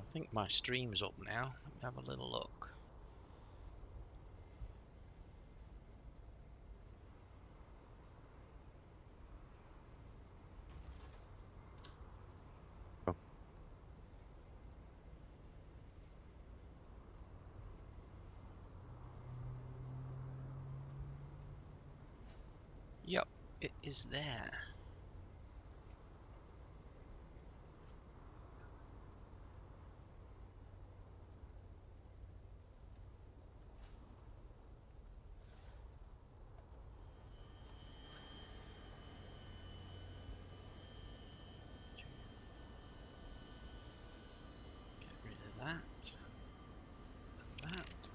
I think my stream's up now. Let me have a little look. Yep, it is there. Get rid of that. And that.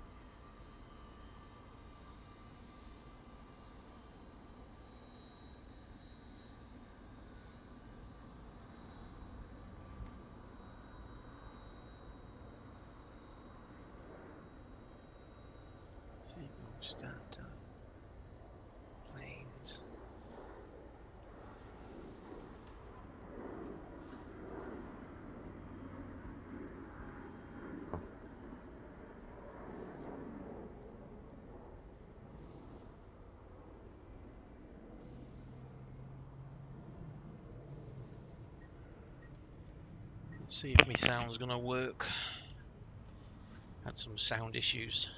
Signal start up. Planes. Let's see if my sound's gonna work. Had some sound issues.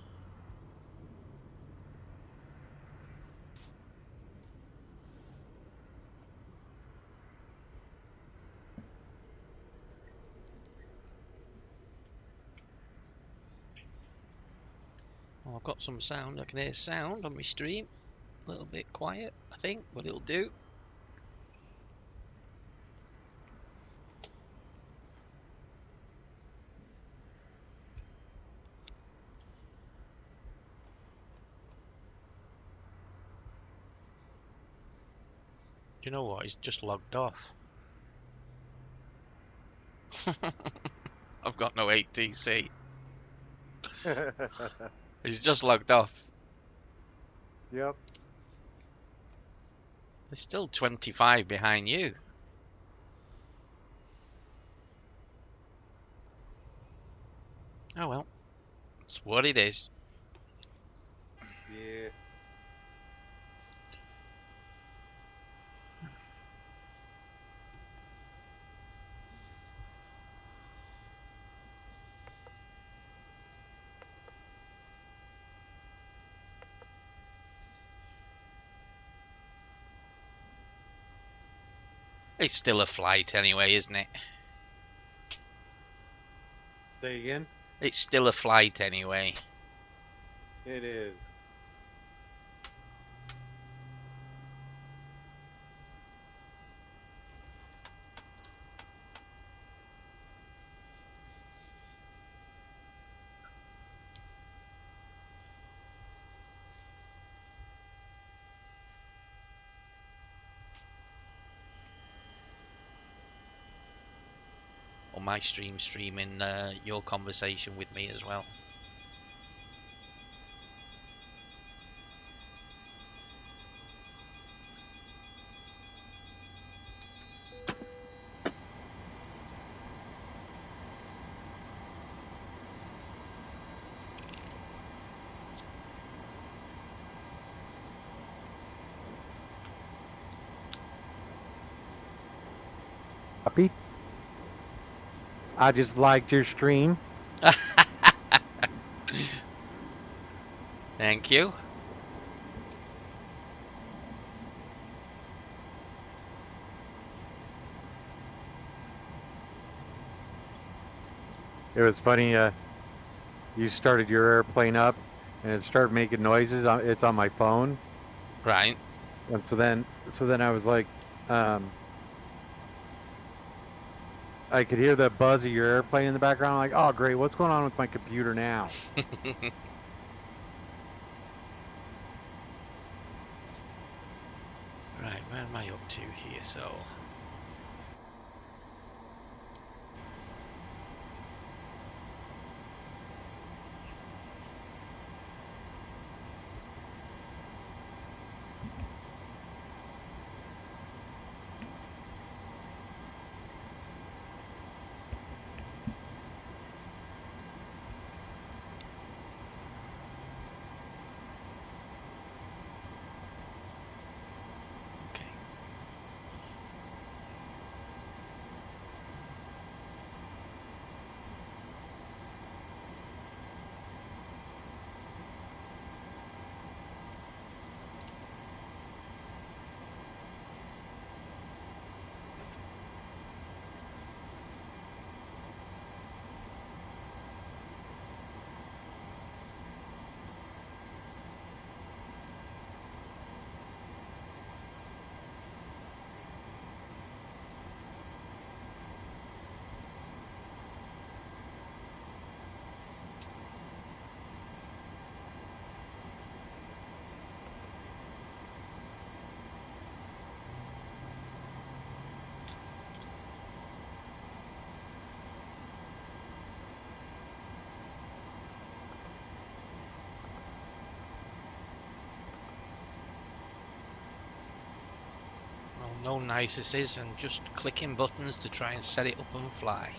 Well, I've got some sound. I can hear sound on my stream. A little bit quiet, I think, but it'll do. Do you know what? He's just logged off. I've got no ATC. He's just logged off. Yep. There's still 25 behind you. Oh well, that's what it is. Yeah. It's still a flight anyway, isn't it? Say again? It's still a flight anyway. It is. On my streaming your conversation with me as well. Copy. I just liked your stream. Thank you. It was funny. You started your airplane up, and it started making noises. It's on my phone, Right. and so then I was like, I could hear the buzz of your airplane in the background. I'm like, oh great, what's going on with my computer now? Right, where am I up to here? So No niceties and just clicking buttons to try and set it up and fly.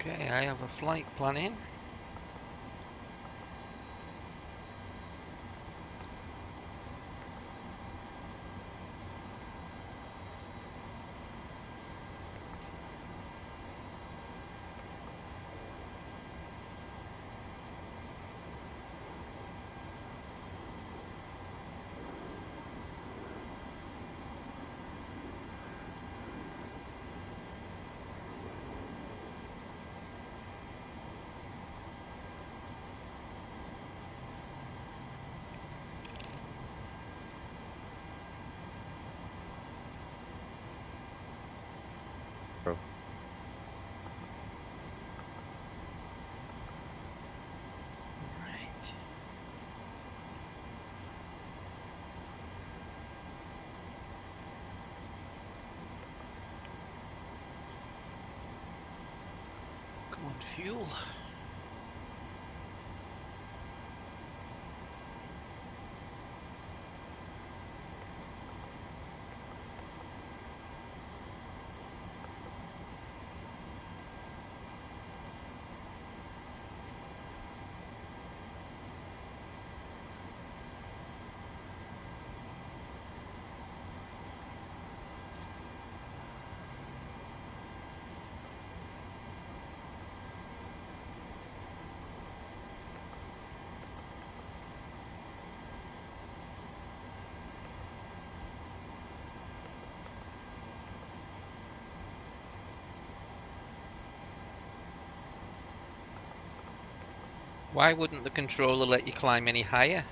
Okay, I have a flight planning. Right. Come on, fuel. Why wouldn't the controller let you climb any higher?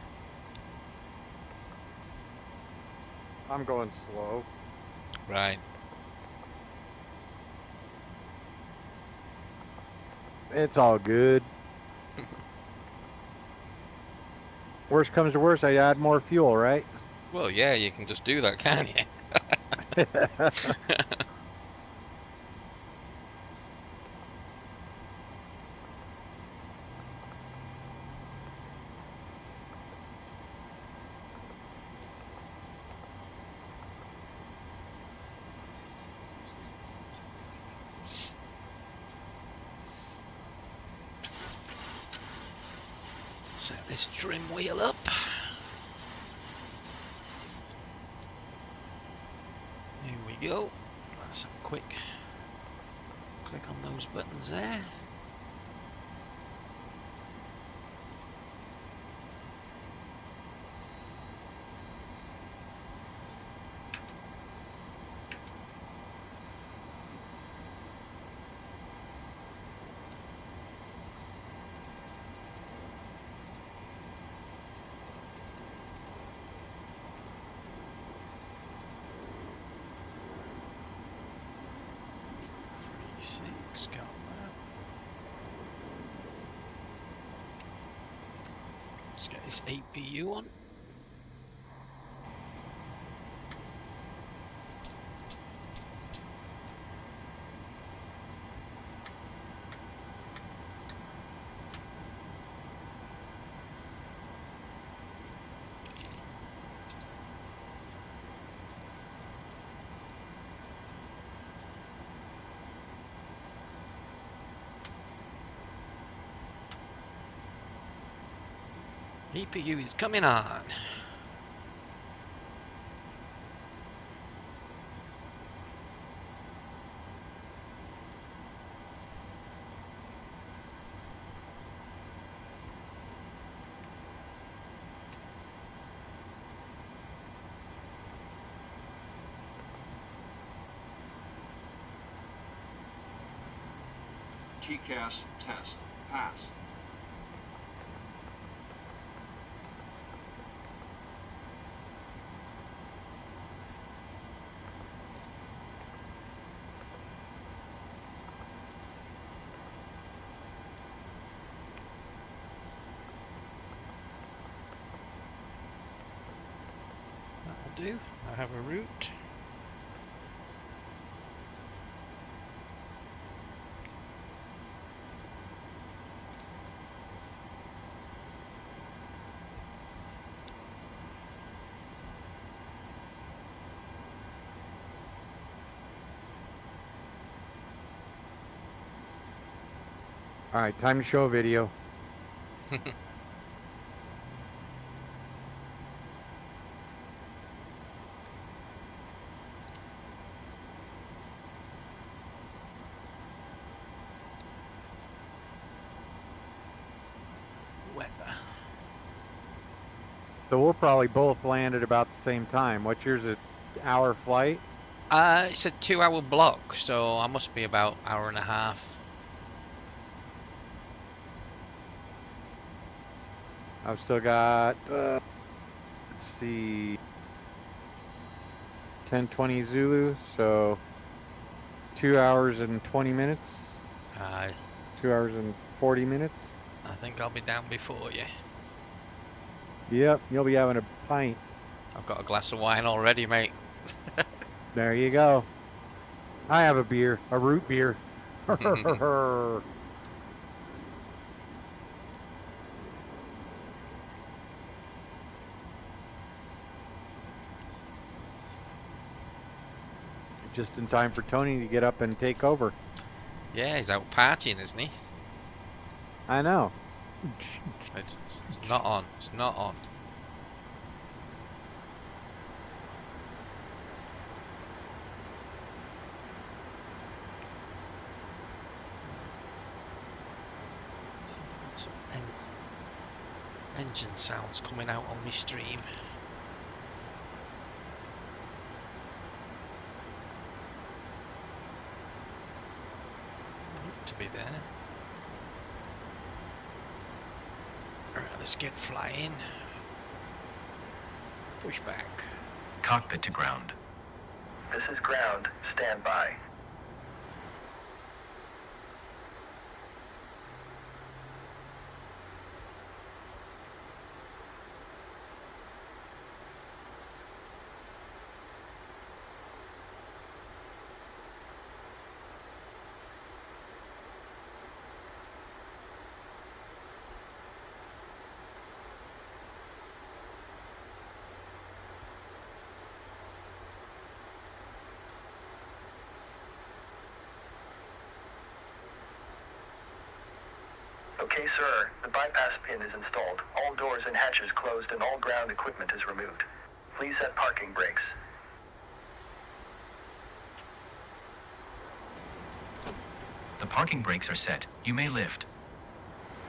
I'm going slow. Right. It's all good. Worst comes to worst, I add more fuel, right? Well, yeah, you can just do that, can't you? Set this trim wheel up. Here we go. Let's have a quick click on those buttons there. Six, got that. Let's get this APU on. APU is coming on. TCAS test pass. That'll do. I have a route. All right, time to show a video. Weather. So we'll probably both land at about the same time. What's yours, an hour flight? It's a 2-hour block, so I must be about hour and a half. I've still got, let's see, 10:20 Zulu, so 2 hours and 20 minutes, 2 hours and 40 minutes. I think I'll be down before you. Yep, you'll be having a pint. I've got a glass of wine already, mate. There you go. I have a beer, a root beer. Just in time for Tony to get up and take over. Yeah, he's out partying, isn't he? I know. It's not on. It's not on. So I've got some engine sounds coming out on my stream. To be there. Alright, let's get flying. Push back. Cockpit to ground. This is ground. Stand by. Okay, sir. The bypass pin is installed. All doors and hatches closed and all ground equipment is removed. Please set parking brakes. The parking brakes are set. You may lift.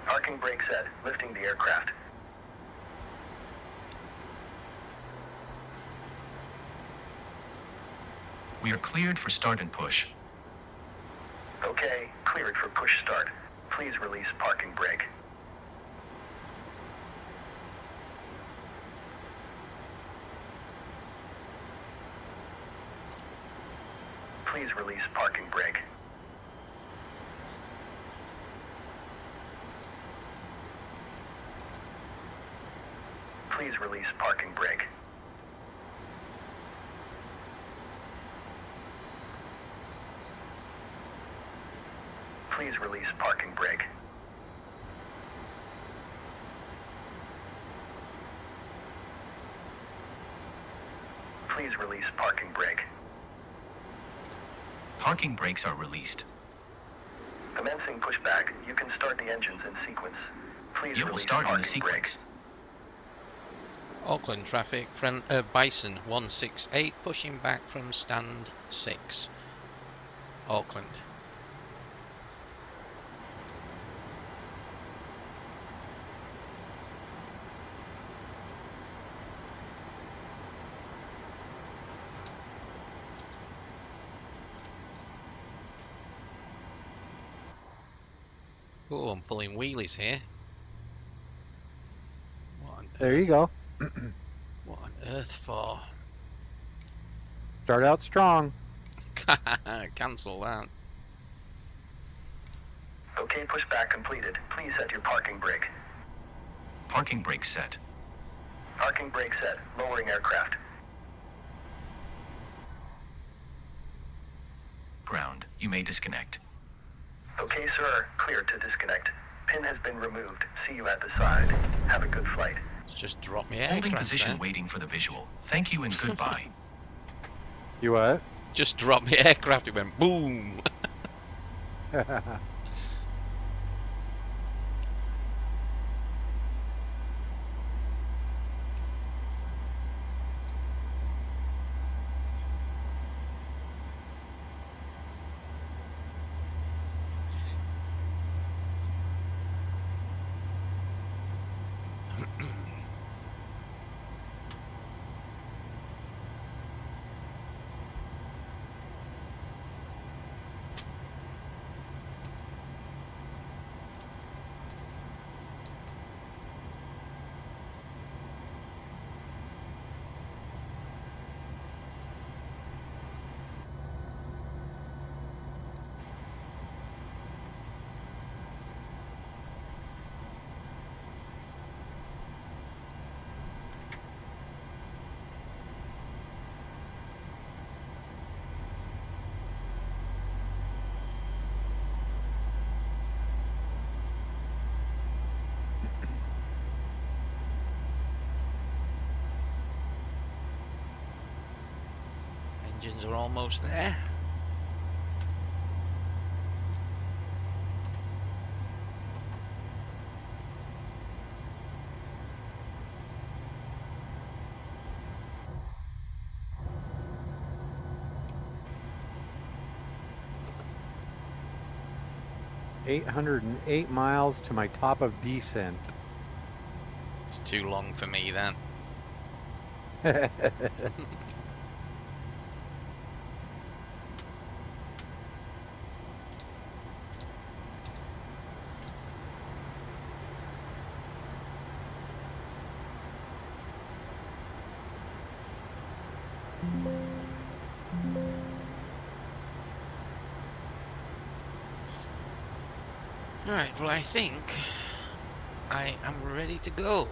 Parking brake set. Lifting the aircraft. We are cleared for start and push. Okay, cleared for push start. Please release parking brake. Please release parking brake. Please release parking brake. Please release parking brake. Please release parking brake. Parking brakes are released. Commencing pushback. You can start the engines in sequence. Please You will release start in the parking brake. sequence. Auckland traffic, Bison 168 pushing back from stand 6. Auckland. Oh, I'm pulling wheelies here. What on There you go. What on earth for? Start out strong. Cancel that. Okay, pushback completed. Please set your parking brake. Parking brakes set. Parking brake set. Lowering aircraft. Ground. You may disconnect. Okay, sir. Clear to disconnect. Pin has been removed. See you at the side. Have a good flight. Just drop me Holding aircraft position there. waiting for the visual. Thank you and goodbye. You what? Just drop me aircraft. It went boom. Engines are almost there. $808 miles to my top of descent. It's too long for me then. Alright, well I think I am ready to go.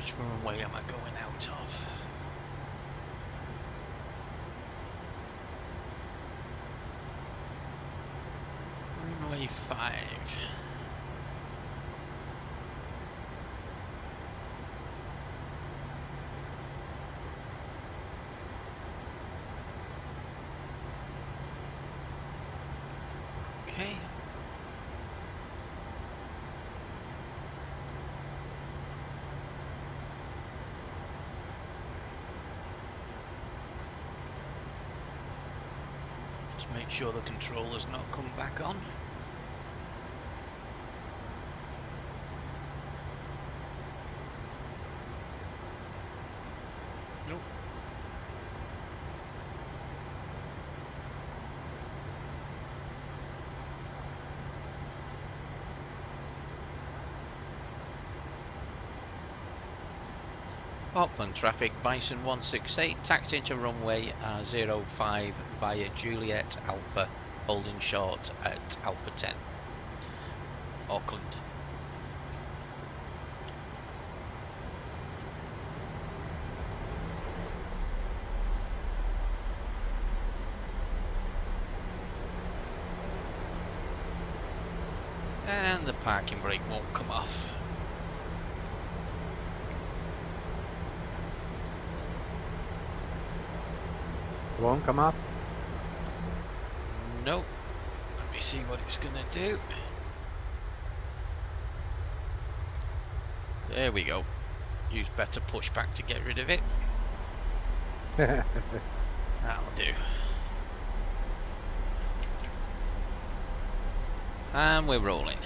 Which runway am I going out of? Runway 5. Okay. Just make sure the controller's not come back on. Nope. Auckland traffic, Bison 168, taxi into runway 05 via Juliet Alpha, holding short at Alpha 10. Auckland. And the parking brake won't come off. Won't come off? Nope. Let me see what it's gonna do. There we go. Use better pushback to get rid of it. That'll do. And we're rolling.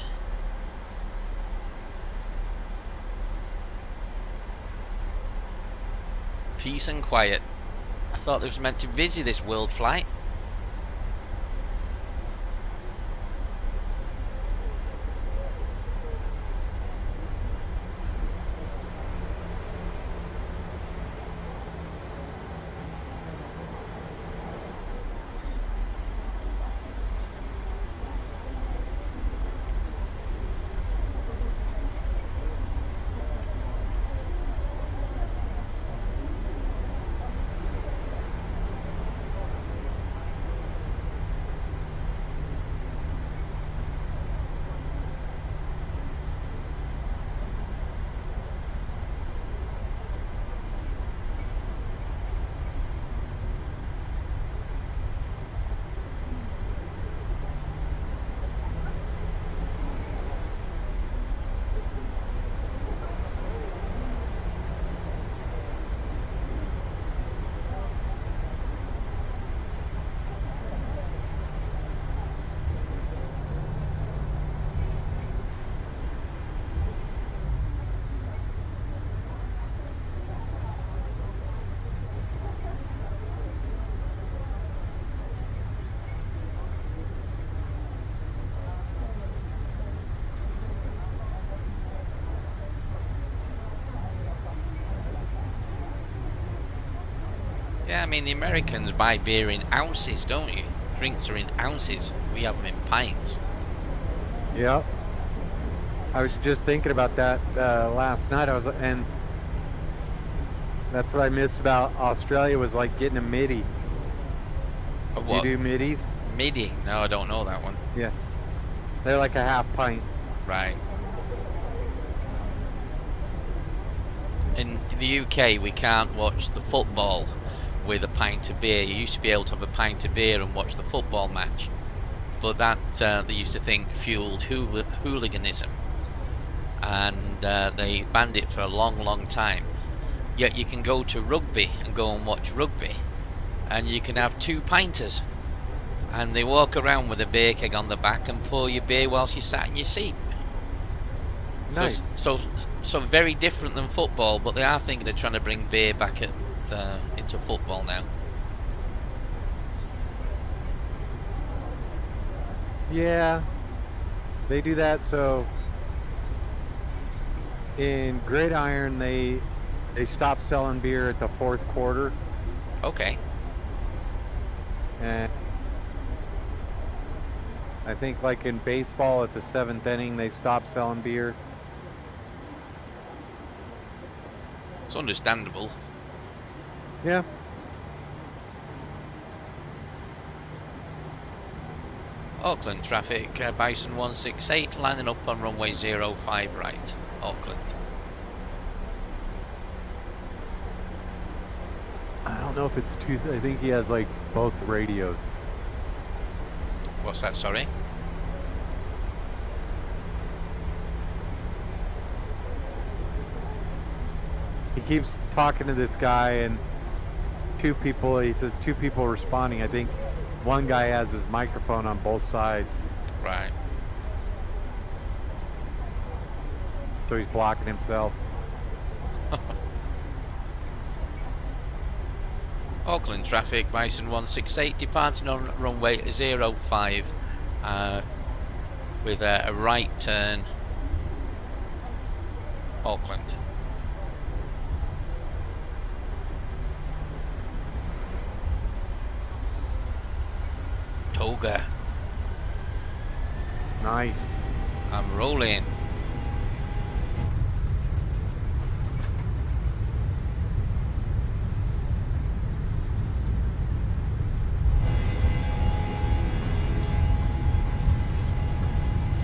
Peace and quiet. I thought it was meant to be busy, this world flight. Yeah, I mean, the Americans buy beer in ounces, don't you? Drinks are in ounces. We have them in pints. Yep. I was just thinking about that last night. And that's what I miss about Australia was like getting a midi. A what? You do middies? Midi? No, I don't know that one. Yeah. They're like a half pint. Right. In the UK, we can't watch the football with a pint of beer. You used to be able to have a pint of beer and watch the football match, but that they used to think fueled hooliganism, and they banned it for a long time. Yet you can go to rugby and go and watch rugby, and you can have 2 pinters, and they walk around with a beer keg on the back and pour your beer whilst you sat in your seat. Nice. So very different than football, but they are thinking of trying to bring beer back into football now. Yeah, they do that. So in gridiron, they stop selling beer at the 4th quarter. Okay. And I think like in baseball at the 7th inning, they stop selling beer. It's understandable. Yeah. Auckland traffic, Bison 168 lining up on runway 05 right, Auckland. I don't know if it's Tuesday. I think he has like both radios. What's that, sorry? He keeps talking to this guy and two people, he says two people responding. I think one guy has his microphone on both sides. Right. So he's blocking himself. Auckland traffic, Bison 168 departing on runway 05 with a right turn, Auckland. Toga, Nice. I'm rolling.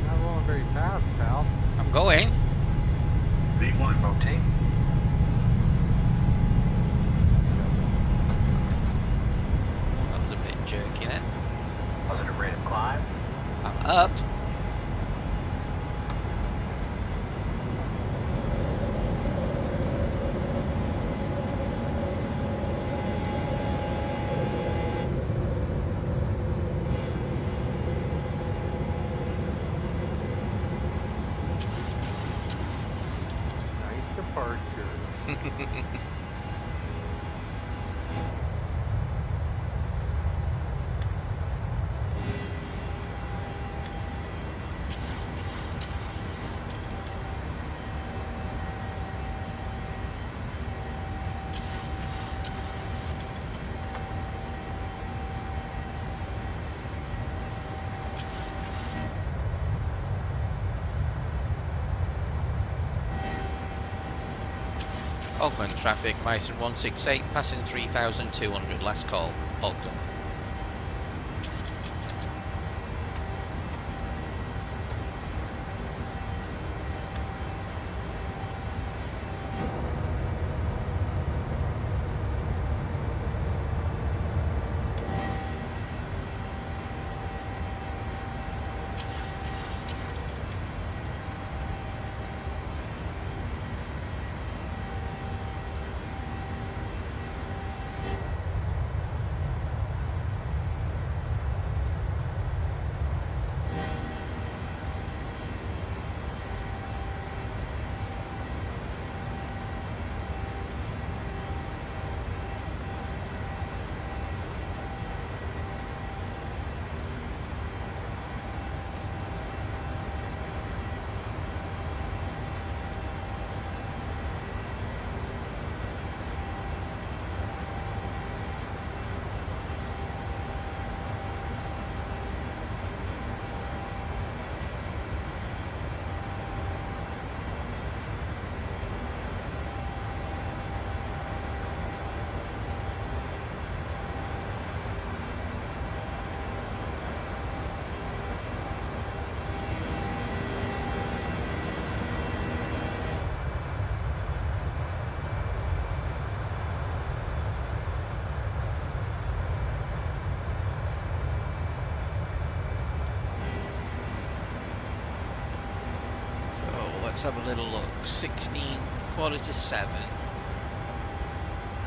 Not rolling very fast, pal. I'm going. V1 rotate. Oh, that was a bit jerky then. Positive rate of climb. I'm up. Nice departure. Auckland traffic, Bison 168 passing 3,200, last call, Auckland. So let's have a little look. 16, quarter to 7.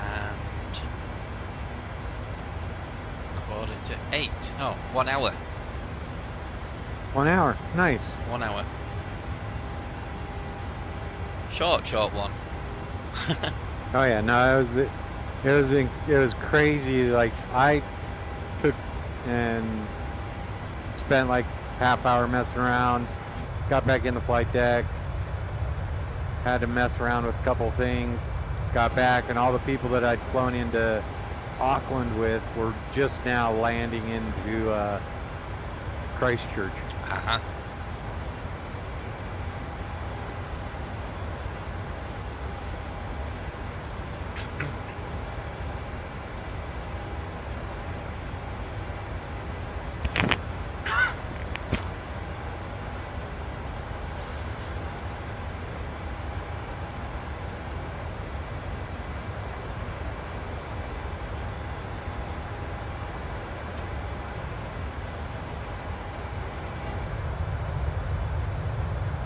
And quarter to 8. Oh, 1 hour. 1 hour. Nice. 1 hour. Short one. Oh yeah, no, it was crazy. Like I took and spent like half hour messing around, got back in the flight deck, had to mess around with a couple things, got back, and all the people that I'd flown into Auckland with were just now landing into Christchurch. Uh-huh.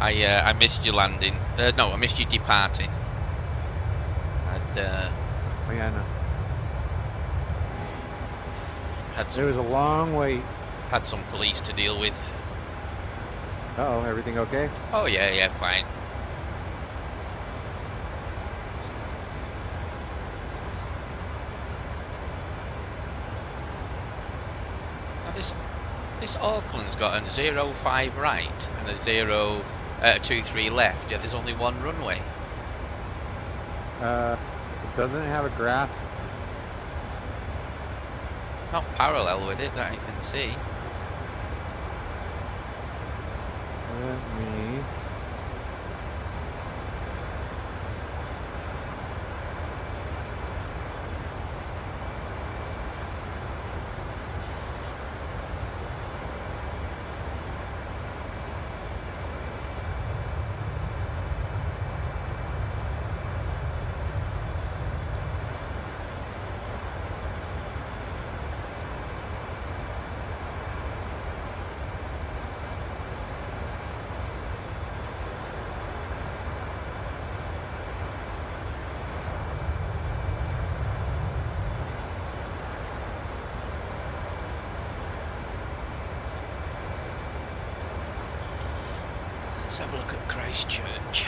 I missed you landing. No, I missed you departing. Oh yeah, I know. Had It was some a long wait. police to deal with. Uh-oh, everything okay? Oh yeah, fine. Now this Auckland's got a 05 right and a 23 left. Yeah, there's only one runway. It doesn't have a grass. Not parallel with it that I can see. Let me... Let's have a look at Christchurch.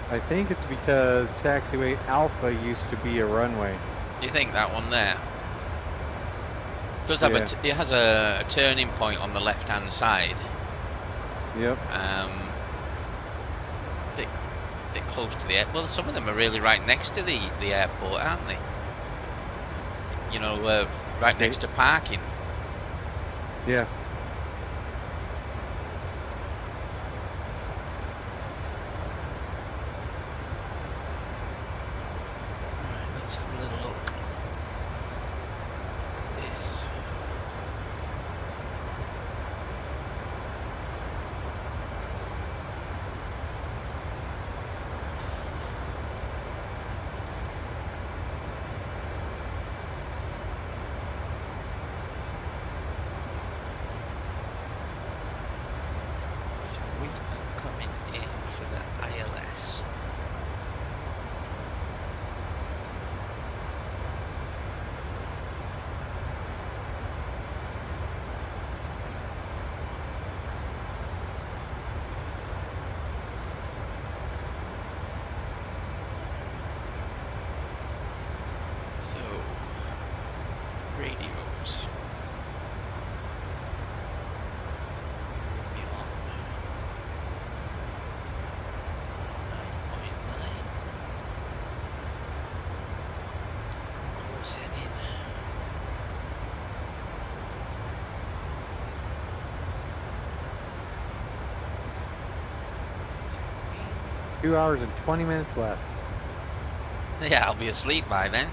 I think it's because taxiway Alpha used to be a runway. Do you think that one there? Does have Yeah. it has a turning point on the left-hand side. Yep. Bit close to the air. Well, some of them are really right next to the airport, aren't they? You know, right Okay. next to parking. Yeah. Right, let's have a little look. This. 2 hours and 20 minutes left. Yeah, I'll be asleep by then.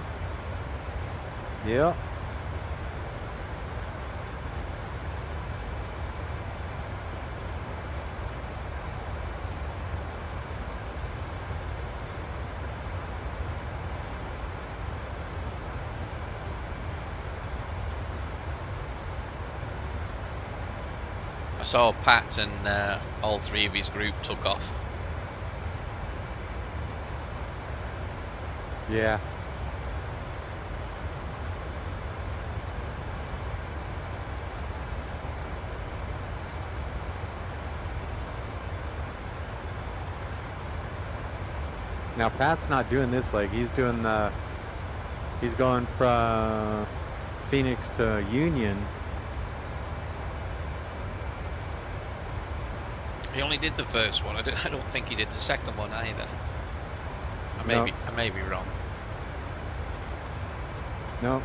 Yep. I saw Pat and all three of his group took off. Yeah. Now Pat's not doing this leg. He's doing the. He's going from Phoenix to Union. He only did the first one. I don't think he did the second one either. I may be wrong. No.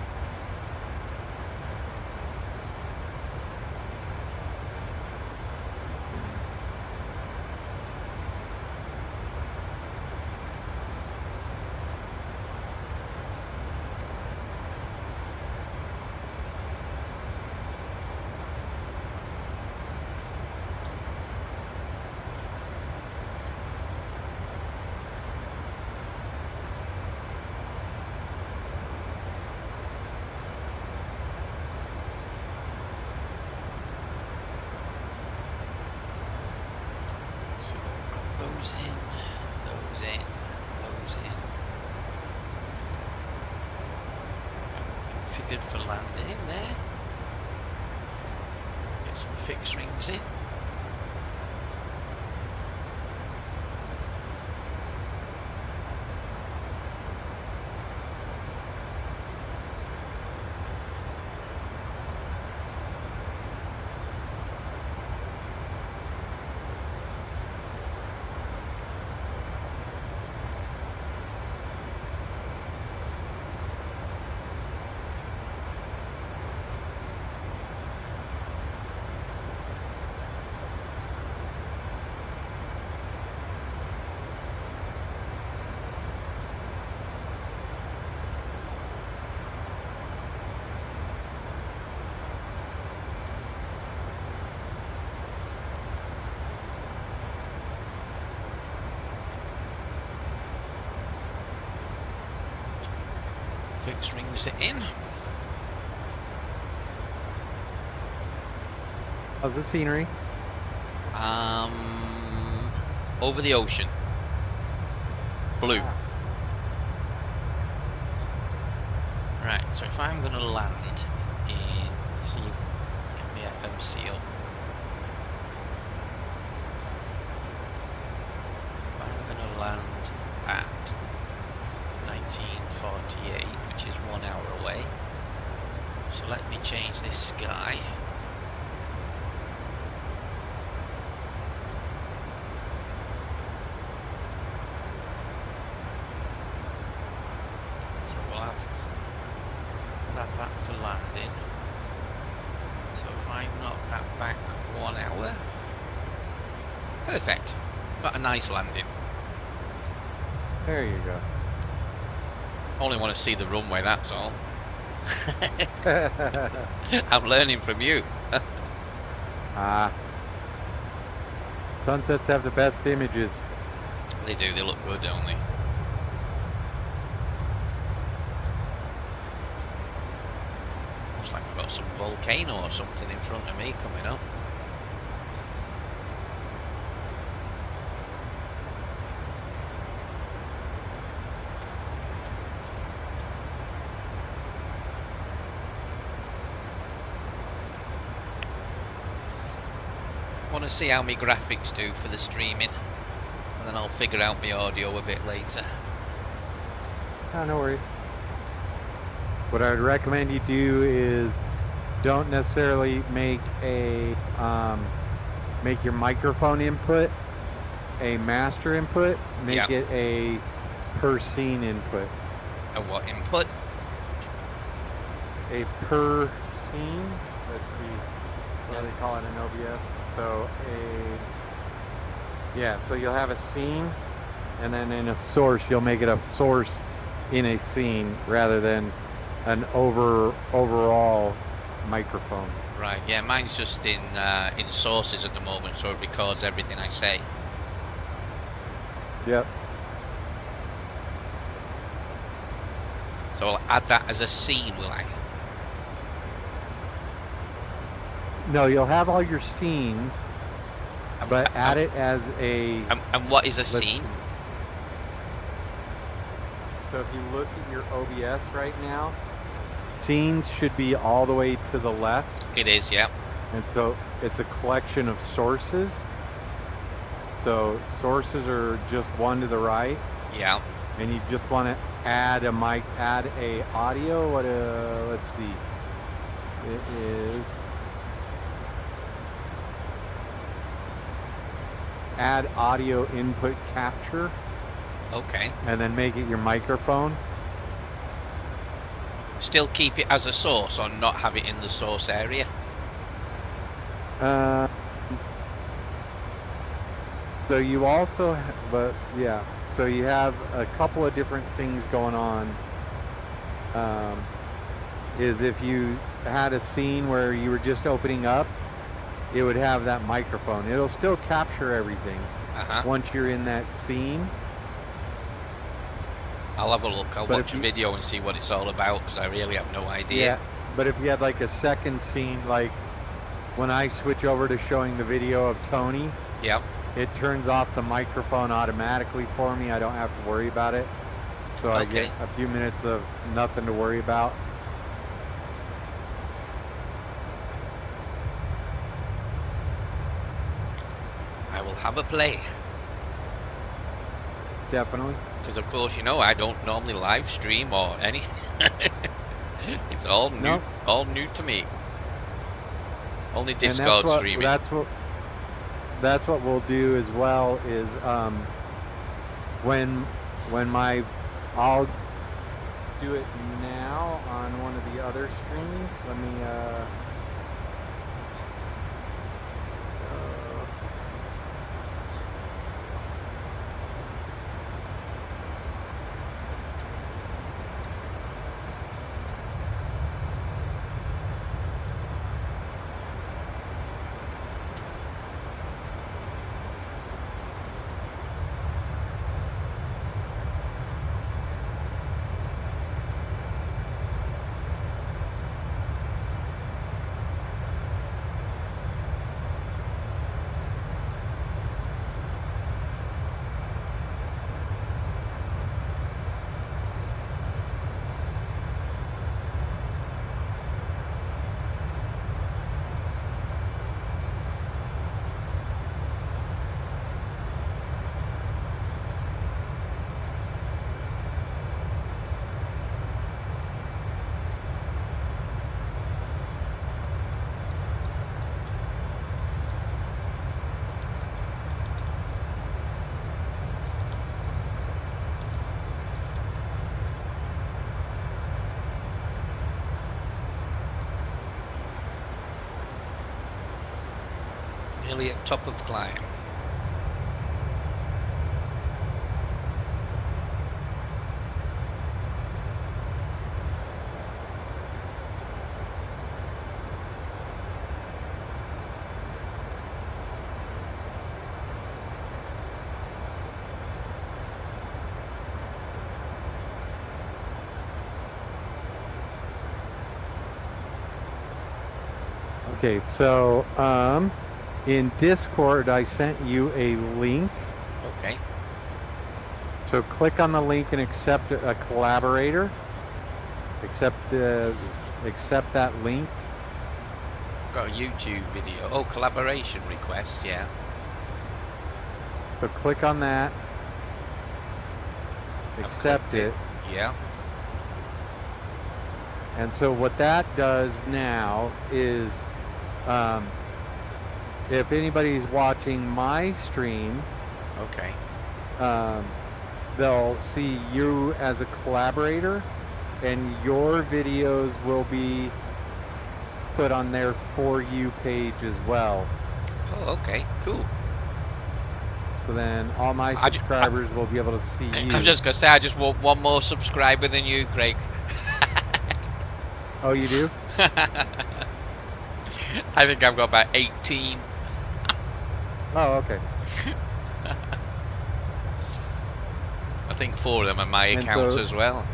Those in. Those in. Those in. Figured for landing there. Get some fixed rings in. Fixed rings it in. How's the scenery? Over the ocean. Blue. Ah. Right, so if I'm going to land in, let's get my FMC up. If I'm going to land at 1948, which is 1 hour away. So let me change this sky. So we'll have that for landing. So if I knock that back 1 hour, perfect. Got a nice landing. There you go. Only want to see the runway, that's all. I'm learning from you. Ah. Sunsets have the best images. They do, they look good, don't they? Looks like I've got some volcano or something in front of me coming up. Want to see how my graphics do for the streaming, and then I'll figure out my audio a bit later. Oh, no worries. What I would recommend you do is don't necessarily make a make your microphone input a master input. Make it a per scene input. A what input? A per scene. Let's see. What do they call it in OBS? So so you'll have a scene, and then in a source you'll make it a source in a scene rather than an overall microphone. Right, yeah, mine's just in sources at the moment, so it records everything I say. Yep. So I'll add that as a scene, will I? No, you'll have all your scenes, but add it as a... And what is a let's scene? see. So if you look at your OBS right now, scenes should be all the way to the left. It is, yeah. And so it's a collection of sources. So sources are just one to the right. Yeah. And you just want to add a mic, add a audio. Let's see. It is... add audio input capture, Okay. and then make it your microphone. Still keep it as a source, or not have it in the source area? So you also, so you have a couple of different things going on. Is if you had a scene where you were just opening up, it would have that microphone. It'll still capture everything once you're in that scene. I'll have a look. I'll watch a video and see what it's all about, because I really have no idea. Yeah, but if you had like a second scene, like when I switch over to showing the video of Tony, Yep. it turns off the microphone automatically for me. I don't have to worry about it. So I get Okay. a few minutes of nothing to worry about. I will have a play. Definitely. Because of course, you know, I don't normally live stream or anything. It's all new, Nope. all new to me. Only And Discord streaming. that's what we'll do as well is when I'll do it now on one of the other streams. Let me Nearly at top of climb. Okay, so in Discord I sent you a link. Okay. So click on the link and accept a collaborator. Accept that link. Got a YouTube video. Oh, collaboration request. Yeah. So click on that. I've Accept clicked it. Yeah. And so what that does now is if anybody's watching my stream, Okay. they'll see you as a collaborator and your videos will be put on their For You page as well. Oh, okay. Cool. So then all my I ju- subscribers will be able to see you. I was just gonna say I just want one more subscriber than you, Craig. Oh, you do? I think I've got about 18. Oh, okay. I think 4 of them are my And accounts so- as well.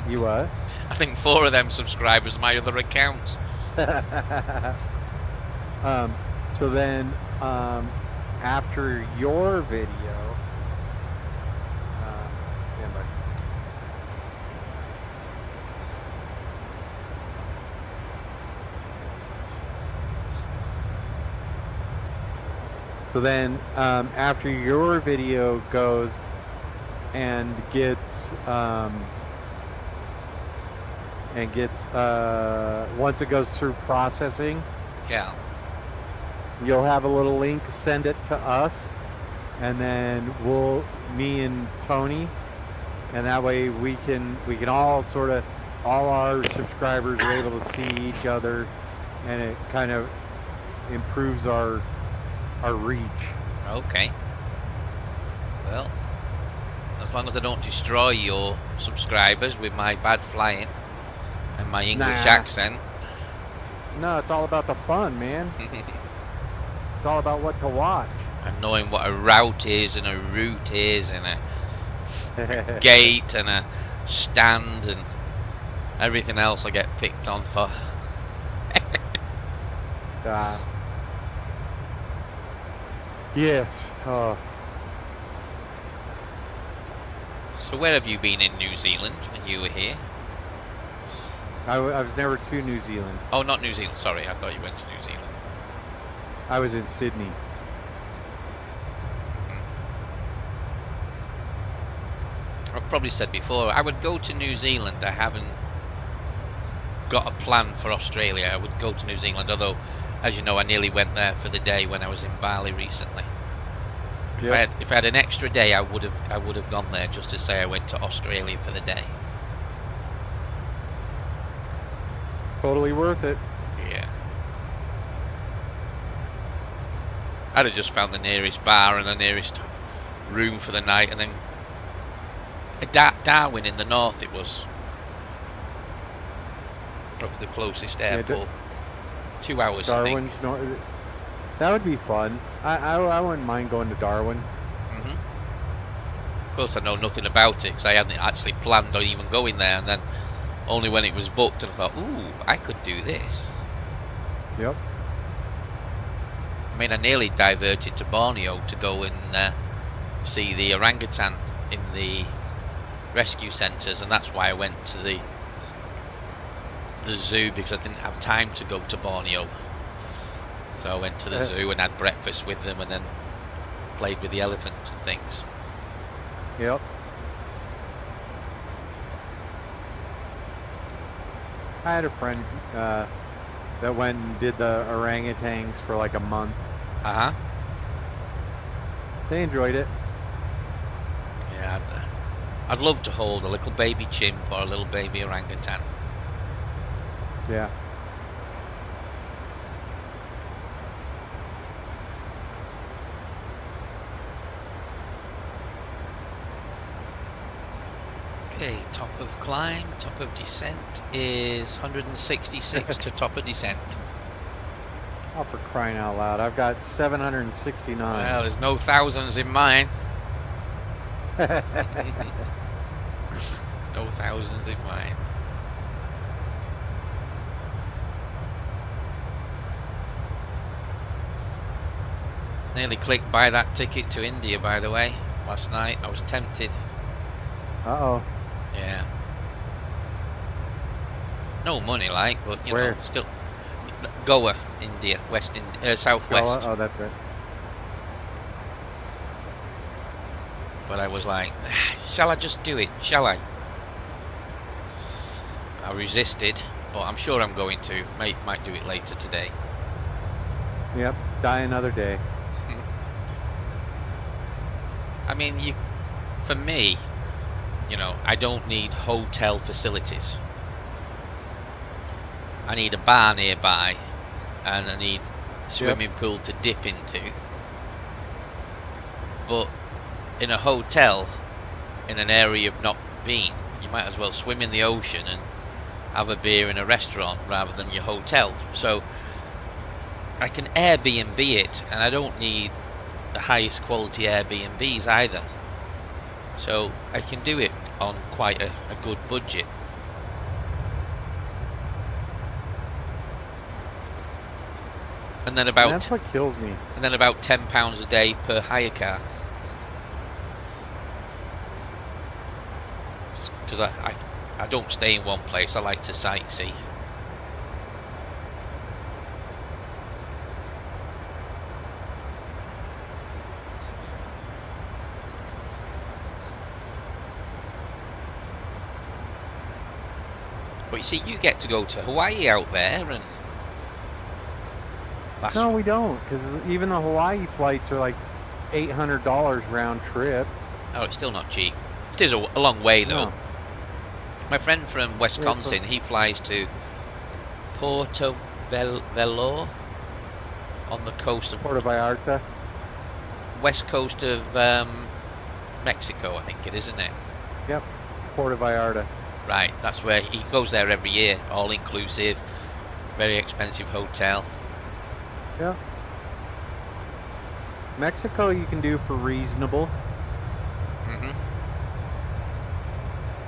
You what? I think 4 of them subscribers are my other accounts. So then, after your video, stand by. So then, after your video goes and gets once it goes through processing, Yeah. you'll have a little link. Send it to us, and then me and Tony, and that way we can all all our subscribers are able to see each other, and it kind of improves our reach. Okay. Well, as long as I don't destroy your subscribers with my bad flying and my English Nah. accent. No, it's all about the fun, man. It's all about what to watch. And knowing what a route is and a route is and a gate and a stand and everything else I get picked on for. Yes. Oh, So where have you been in New Zealand when you were here? I was never to New Zealand. Oh, not New Zealand. Sorry, I thought you went to New Zealand. I was in Sydney. I've probably said before, I would go to New Zealand. I haven't got a plan for Australia. I would go to New Zealand, although, as you know, I nearly went there for the day when I was in Bali recently. Yep. If I had an extra day, I would have gone there just to say I went to Australia for the day. Totally worth it. Yeah. I'd have just found the nearest bar and the nearest room for the night, and then Darwin in the north it was. That was the closest airport. 2 hours, Darwin's I think. north. That would be fun. I wouldn't mind going to Darwin. Of course, I know nothing about it because I hadn't actually planned on even going there, and then only when it was booked, and I thought, ooh, I could do this. Yep. I mean, I nearly diverted to Borneo to go and see the orangutan in the rescue centres, and that's why I went to the zoo, because I didn't have time to go to Borneo. So I went to the zoo and had breakfast with them, and then played with the elephants and things. Yep. I had a friend that went and did the orangutans for like a month. Uh-huh. They enjoyed it. Yeah, I'd love to hold a little baby chimp or a little baby orangutan. Yeah. Okay, top of climb, top of descent is 166 to top of descent. Oh, for crying out loud. I've got 769. Well, there's no thousands in mine. No thousands in mine. Nearly clicked buy that ticket to India, by the way, last night. I was tempted. Uh-oh. Yeah. No money, like, but you Where? know, still. Goa, India, southwest. Oh, that's right. But I was like, shall I just do it? Shall I? I resisted, but I'm sure I'm going to. Might do it later today. Yep. Die another day. I mean, for me, you know, I don't need hotel facilities. I need a bar nearby, and I need a swimming pool to dip into. But in a hotel, in an area you've not been, you might as well swim in the ocean and have a beer in a restaurant rather than your hotel. So I can Airbnb it, and I don't need the highest quality Airbnbs either. So I can do it on quite a good budget. And then about That's what kills me. and then about £10 a day per hire car. Because I don't stay in one place. I like to sightsee. But you see, you get to go to Hawaii out there, and No, we don't, because even the Hawaii flights are like $800 round trip. Oh, it's still not cheap. It is a long way though. No. My friend from Wisconsin, he flies to Puerto Velo on the coast of Puerto Vallarta. west coast of Mexico, I think it is, isn't it? Yep. Puerto Vallarta. Right, that's where he goes there every year, all inclusive, very expensive hotel. Yeah. Mexico you can do for reasonable.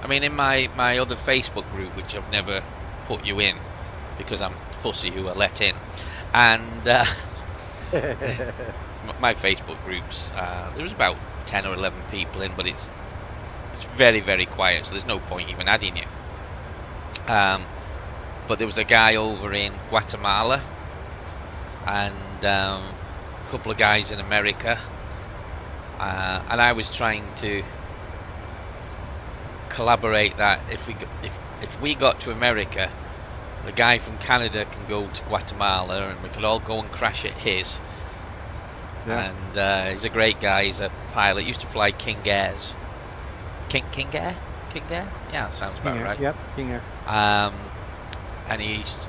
I mean, in my other Facebook group, which I've never put you in because I'm fussy who I let in, and My Facebook groups, there was about 10 or 11 people in, but it's very, very quiet, so there's no point even adding you. But there was a guy over in Guatemala, and a couple of guys in America, and I was trying to collaborate that if we got to America, the guy from Canada can go to Guatemala, and we could all go and crash at his. Yeah. And he's a great guy. He's a pilot. Used to fly King Airs. King Air? King Air? Yeah, that sounds about King Air. right. Yep, King Air. And he's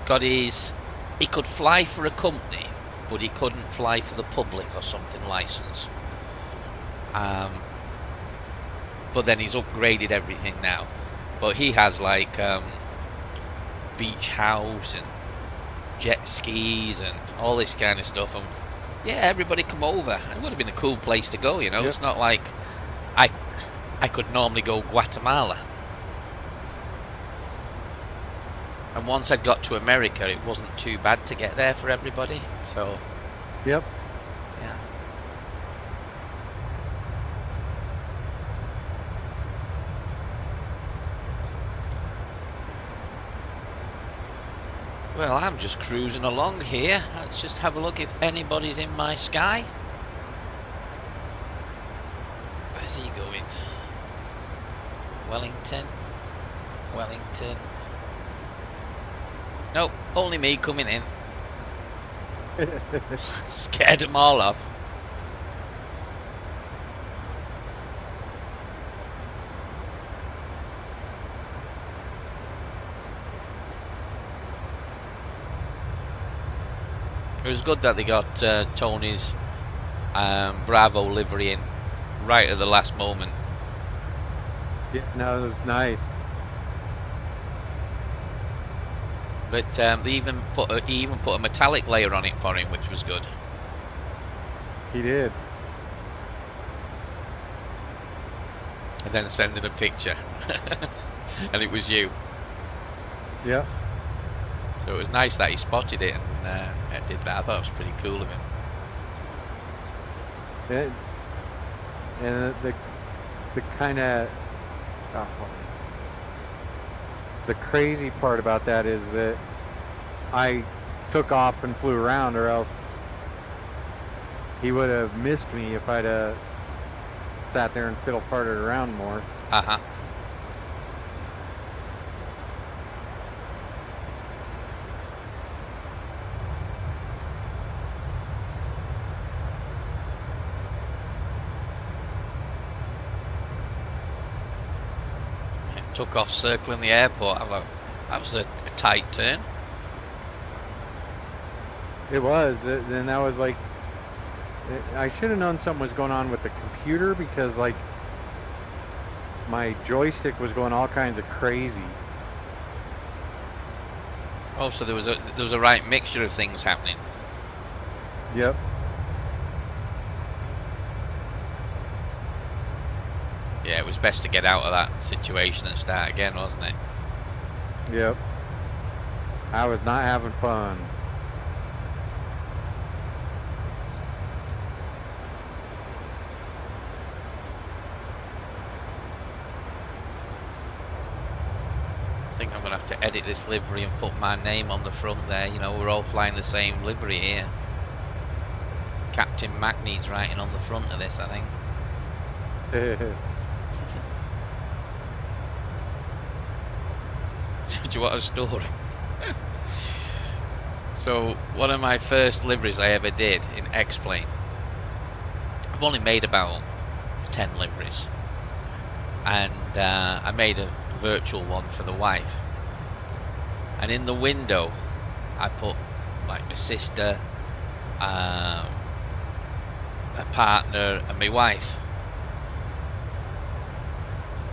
got his. He could fly for a company, but he couldn't fly for the public or something license. But then he's upgraded everything now. But he has like beach house and jet skis and all this kind of stuff. And yeah, everybody come over. It would have been a cool place to go, you know. Yep. It's not like I could normally go Guatemala. And once I'd got to America, it wasn't too bad to get there for everybody. So Yep. yeah. Well, I'm just cruising along here. Let's just have a look if anybody's in my sky. Where's he going? Wellington. Wellington. Nope, only me coming in. Scared them all off. It was good that they got Tony's Bravo livery in right at the last moment. Yeah, no, it was nice. But they even put a metallic layer on it for him, which was good. He did. And then sending a picture, and it was you. Yep. So it was nice that he spotted it and did that. I thought it was pretty cool of him. And the kind of the crazy part about that is that I took off and flew around, or else he would have missed me if I'd sat there and fiddle farted around more. Uh-huh. Took off circling the airport. That was a tight turn. It was, and that was like, I should have known something was going on with the computer, because like my joystick was going all kinds of crazy. Oh, so there was a right mixture of things happening. Yep. Yeah, it was best to get out of that situation and start again, wasn't it? Yep. I was not having fun. I think I'm going to have to edit this livery and put my name on the front there. You know, we're all flying the same livery here. Captain Mac needs writing on the front of this, I think. Do you want a story? So, one of my first liveries I ever did in X-Plane, I've only made about 10 liveries, and I made a virtual one for the wife, and in the window I put like my sister, a partner and my wife.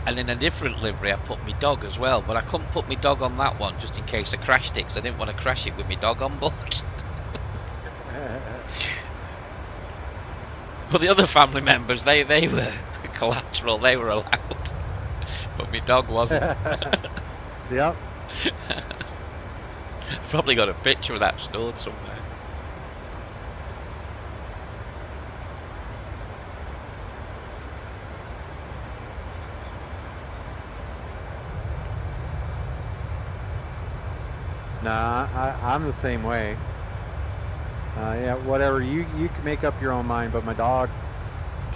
And in a different livery I put my dog as well, but I couldn't put my dog on that one just in case I crashed it, because I didn't want to crash it with my dog on board. But the other family members, they were collateral, they were allowed, but my dog wasn't. Yep. Probably got a picture of that stored somewhere. Nah, I'm the same way. Yeah, whatever. You can make up your own mind, but my dog,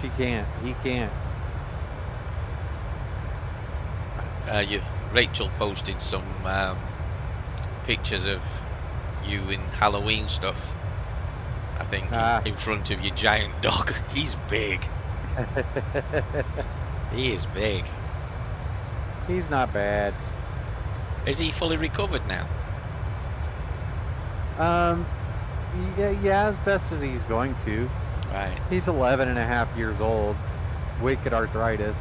she can't. He can't. Rachel posted some pictures of you in Halloween stuff. I think in front of your giant dog. He's big. He is big. He's not bad. Is he fully recovered now? Yeah, as best as he's going to. Right. He's 11 and a half years old. Wicked arthritis.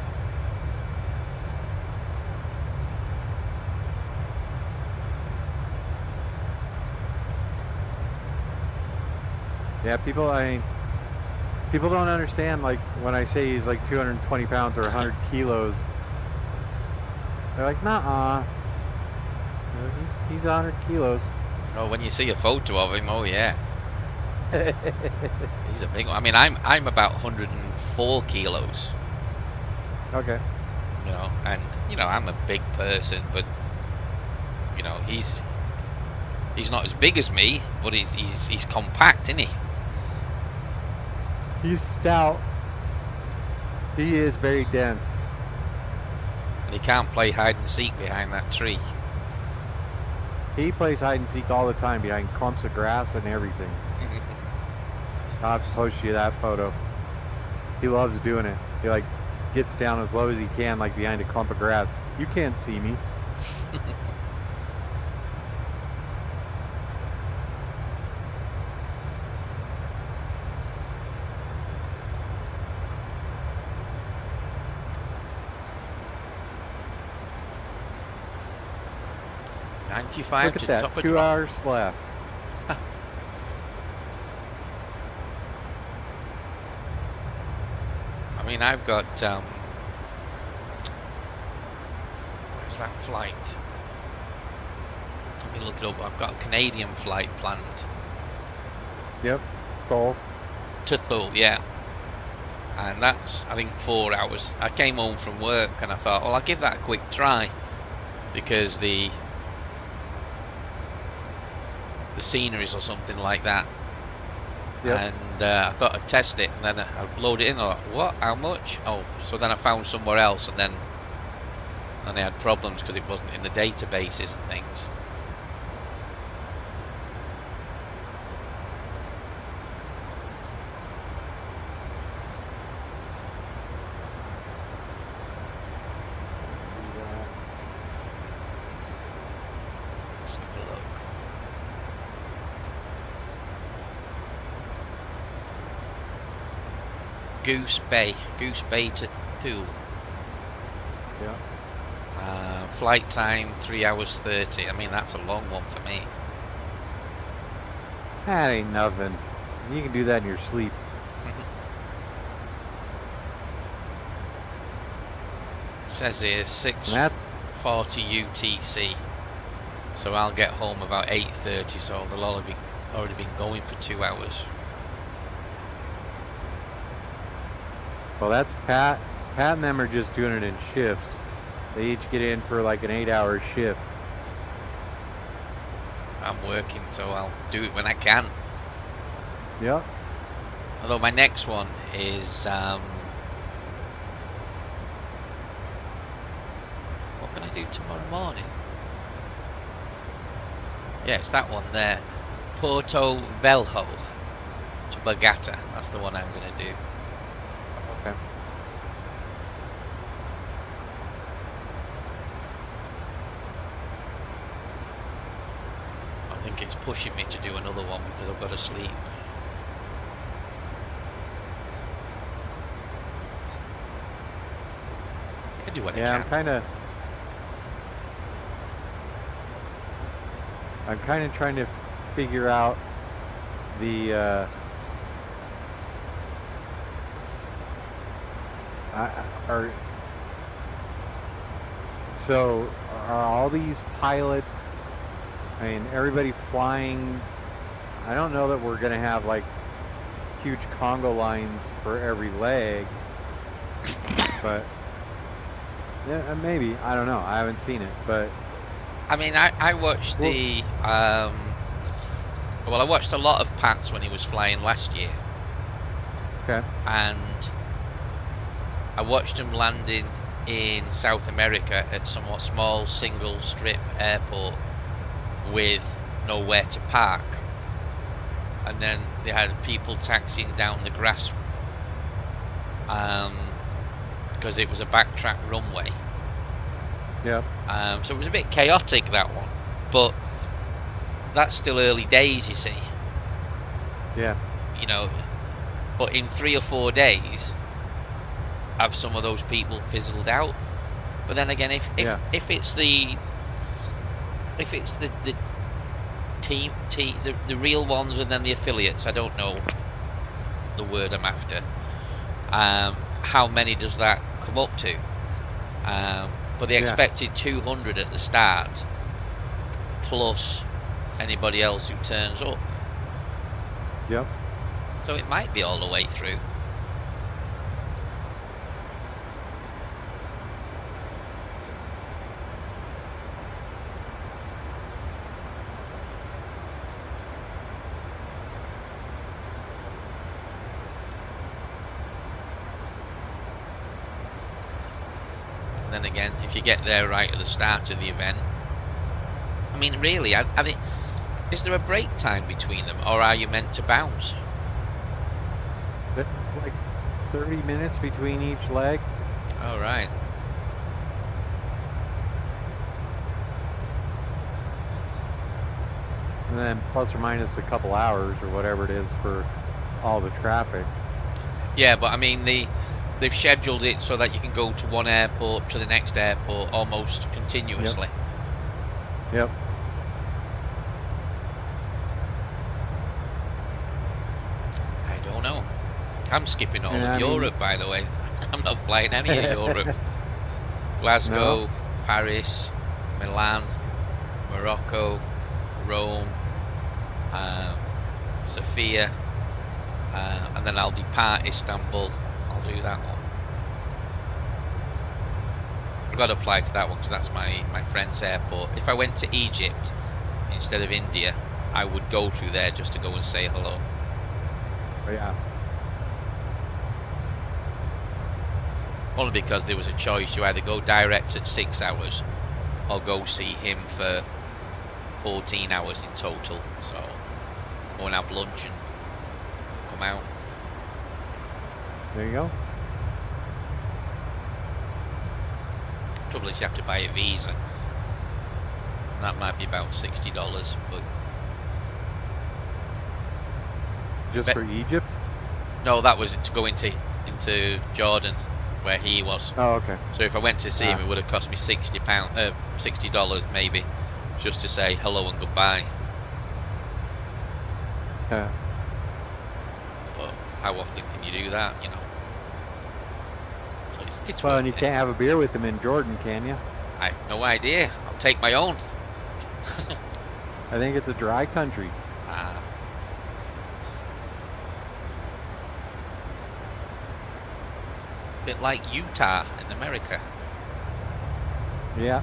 Yeah, people don't understand, like, when I say he's like 220 pounds or 100 kilos. They're like, nah, he's 100 kilos. Oh, when you see a photo of him, oh yeah. He's a big one. I mean, I'm about 104 kilos. Okay. You know, and you know, I'm a big person, but you know, he's not as big as me, but he's compact, isn't he? He's stout. He is very dense. And he can't play hide and seek behind that tree. He plays hide and seek all the time behind clumps of grass and everything. I'll have to post you that photo. He loves doing it. He like gets down as low as he can, like behind a clump of grass. You can't see me. 95 Look to at the that, top of 2 drop. hours left. I mean, I've got where's that flight? Let me look it up. I've got a Canadian flight planned Yep, Thule. to Thule, yeah. And that's, I think, 4 hours. I came home from work and I thought, well, I'll give that a quick try because the sceneries or something like that. Yep. And I thought I'd test it, and then I load it in. I thought, what? How much? Oh, so then I found somewhere else, and then I had problems because it wasn't in the databases and things. Let's have a look. Goose Bay to Thule. Yeah. Flight time 3 hours 30. I mean, that's a long one for me. That ain't nothing. You can do that in your sleep. Says here And 6:40 UTC. So I'll get home about 8:30. So they'll already been going for 2 hours. Well, that's Pat. Pat and them are just doing it in shifts. They each get in for like an 8-hour shift. I'm working, so I'll do it when I can. Yep. Although my next one is what can I do tomorrow morning? Yeah, it's that one there. Porto Velho to Bagata. That's the one I'm going to do. Okay. I think it's pushing me to do another one because I've got to sleep. I do what I Yeah, can. I'm kind of trying to figure out the so are all these pilots, I mean, everybody flying, I don't know that we're gonna have like huge Congo lines for every leg, but yeah, maybe, I don't know, I haven't seen it, but I mean, I watched the well, I watched a lot of Pat's when he was flying last year, Okay. and I watched him landing in South America at somewhat small single strip airport with nowhere to park, and then they had people taxiing down the grass because it was a backtrack runway. Yep. So it was a bit chaotic, that one, but that's still early days, you see. Yeah. You know, but in 3 or 4 days, have some of those people fizzled out. But then again, if it's the team, the real ones, and then the affiliates, I don't know the word I'm after. How many does that come up to? But they expected 200 at the start, plus anybody else who turns up. Yep. So it might be all the way through. And then again, if you get there right at the start of the event, I mean, really, I think, is there a break time between them, or are you meant to bounce? It's like 30 minutes between each leg. All right. And then plus or minus a couple hours or whatever it is for all the traffic. Yeah, but I mean, they've scheduled it so that you can go to one airport to the next airport almost continuously. Yep. I don't know. I'm skipping all Yeah, of Europe, by the way. I'm not flying any of Europe. Glasgow, Paris, Milan, Morocco, Rome, Sofia, and then I'll depart Istanbul. I'll do that one. I've got to fly to that one because that's my friend's airport. If I went to Egypt instead of India, I would go through there just to go and say hello. Oh, yeah. Only because there was a choice. You either go direct at 6 hours or go see him for 14 hours in total. So go and have lunch and come out. There you go. Trouble is you have to buy a visa. That might be about $60, but Just for Egypt? no, that was to go into Jordan, where he was. Oh, okay. So if I went to see him, it would have cost me $60 maybe, just to say hello and goodbye. Yeah. But how often can you do that? You know. So it's Well, worth and you it. can't have a beer with them in Jordan, can you? I have no idea. I'll take my own. I think it's a dry country. Ah. Bit like Utah in America. Yeah.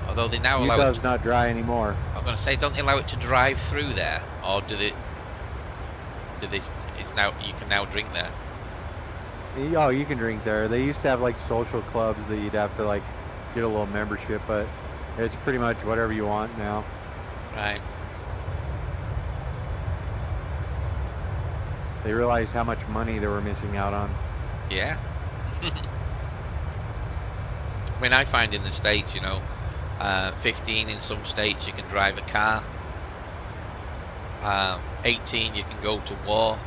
Although they now allow it Utah's not dry anymore. I'm going to say, don't they allow it to drive through there, or do they? It's now you can now drink there. Oh, you can drink there. They used to have like social clubs that you'd have to like get a little membership, but it's pretty much whatever you want now. Right. They realized how much money they were missing out on. Yeah. I mean, I find in the States, 15 in some states you can drive a car. 18 you can go to war.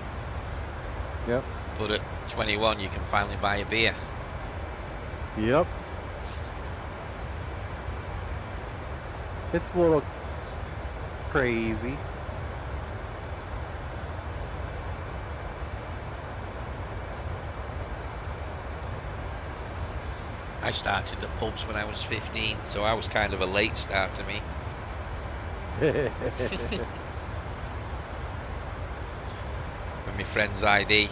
Yep. But at 21 you can finally buy a beer. Yep. It's a little crazy. I started the pubs when I was 15, so I was kind of a late start to me. With my friend's ID.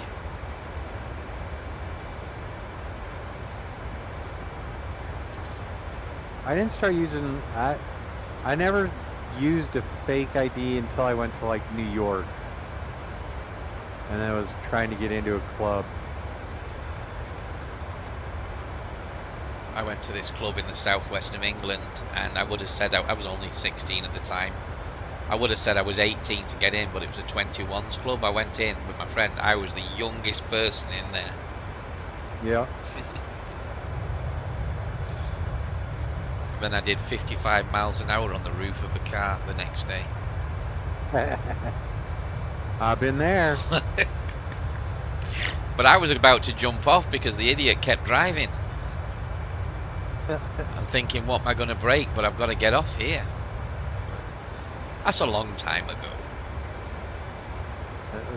I didn't start using I never used a fake ID until I went to like New York, and I was trying to get into a club. I went to this club in the southwest of England, and I would have said I was only 16 at the time. I would have said I was 18 to get in, but it was a 21s club. I went in with my friend. I was the youngest person in there. Yeah. Then I did 55 miles an hour on the roof of a car the next day. I've been there. But I was about to jump off because the idiot kept driving. I'm thinking, what am I going to brake? But I've got to get off here. That's a long time ago.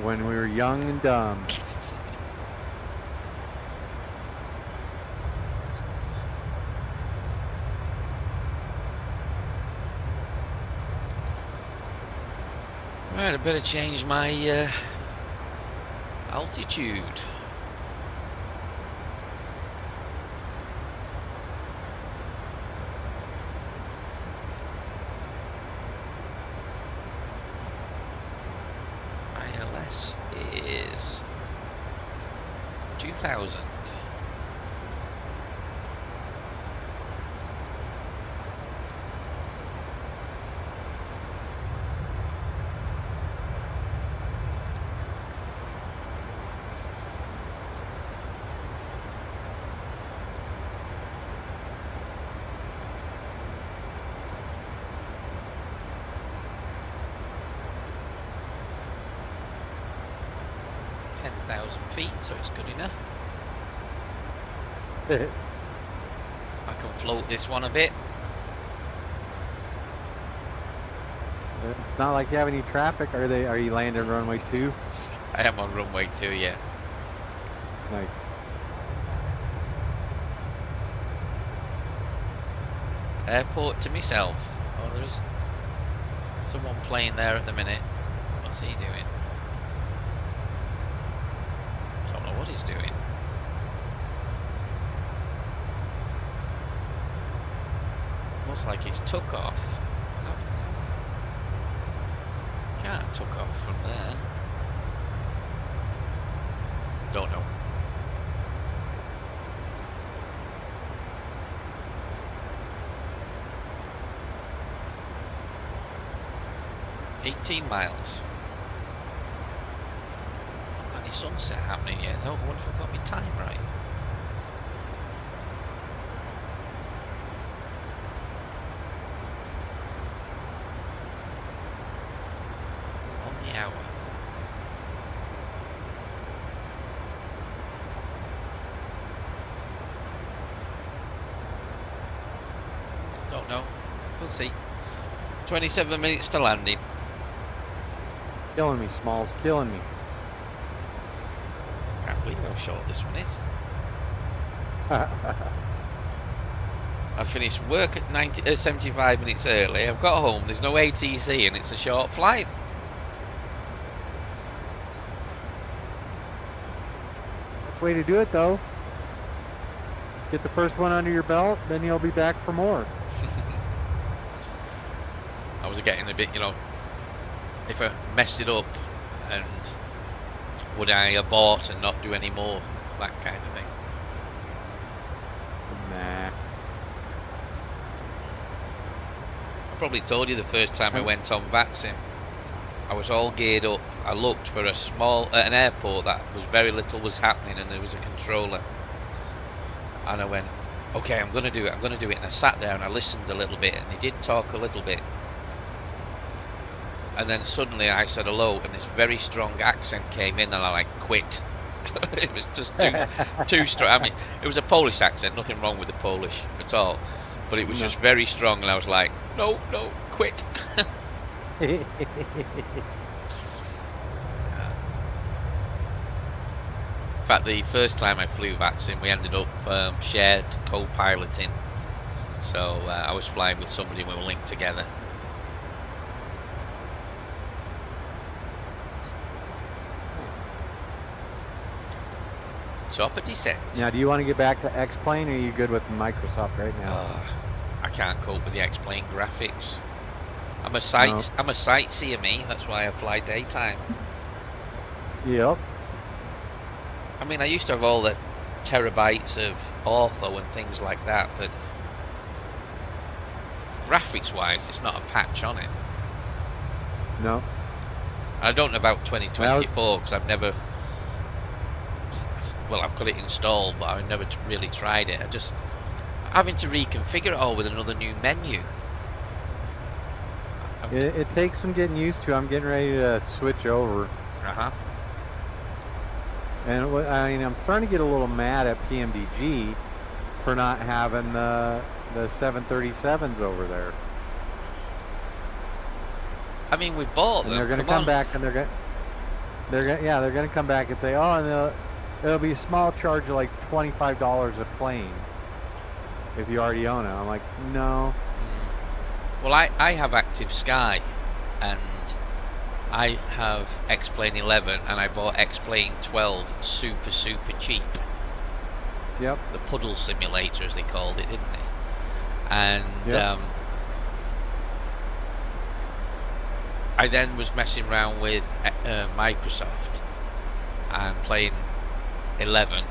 When we were young and dumb. Right, I better change my altitude. ILS is 2000. Feet, so it's good enough. I can float this one a bit. It's not like you have any traffic. Are you landing runway 2? I am on runway 2, yeah. Nice. Airport to myself. Oh, there's someone playing there at the minute. What's he doing? I don't know what he's doing. Looks like he's took off. Can't took off from there. Don't know. $18 miles. Not got any sunset happening yet though. I wonder if I've got my time right. On the hour. Don't know. We'll see. 27 minutes to landing. Killing me, Smalls. Killing me. Can't believe how short this one is. I finished work at 75 minutes early. I've got home. There's no ATC and it's a short flight. That's the way to do it, though. Get the first one under your belt, then you'll be back for more. I was getting a bit, you know, if I messed it up, and would I abort and not do any more, that kind of thing. Nah. I probably told you the first time I went on vaccine, I was all geared up. I looked for an airport that was very little was happening and there was a controller. And I went, okay, I'm going to do it. And I sat there and I listened a little bit and he did talk a little bit. And then suddenly I said hello and this very strong accent came in and I like quit. It was just too strong. I mean, it was a Polish accent, nothing wrong with the Polish at all. But it was just very strong and I was like, no, quit. In fact, the first time I flew vaccine, we ended up shared co-piloting. So I was flying with somebody and we were linked together. Top of descent. Now, do you want to get back to X-Plane, or are you good with Microsoft right now? I can't cope with the X-Plane graphics. I'm a sightseer, me. That's why I fly daytime. Yep. I mean, I used to have all the terabytes of ortho and things like that, but graphics-wise, it's not a patch on it. No. I don't know about 2024 because I've never. Well, I've got it installed, but I've never really tried it. I just having to reconfigure it all with another new menu. It takes some getting used to. I'm getting ready to switch over. Uh-huh. And I mean, I'm starting to get a little mad at PMDG for not having the 737s over there. I mean, we bought them. And they're going to come back, and they're going to come back and say, oh, and it'll be a small charge of like $25 a plane if you already own it. I'm like, no. Well, I have Active Sky, and I have X-Plane 11, and I bought X-Plane 12 super cheap. Yep. The puddle simulator, as they called it, didn't they? And yep. I then was messing around with Microsoft and playing 11,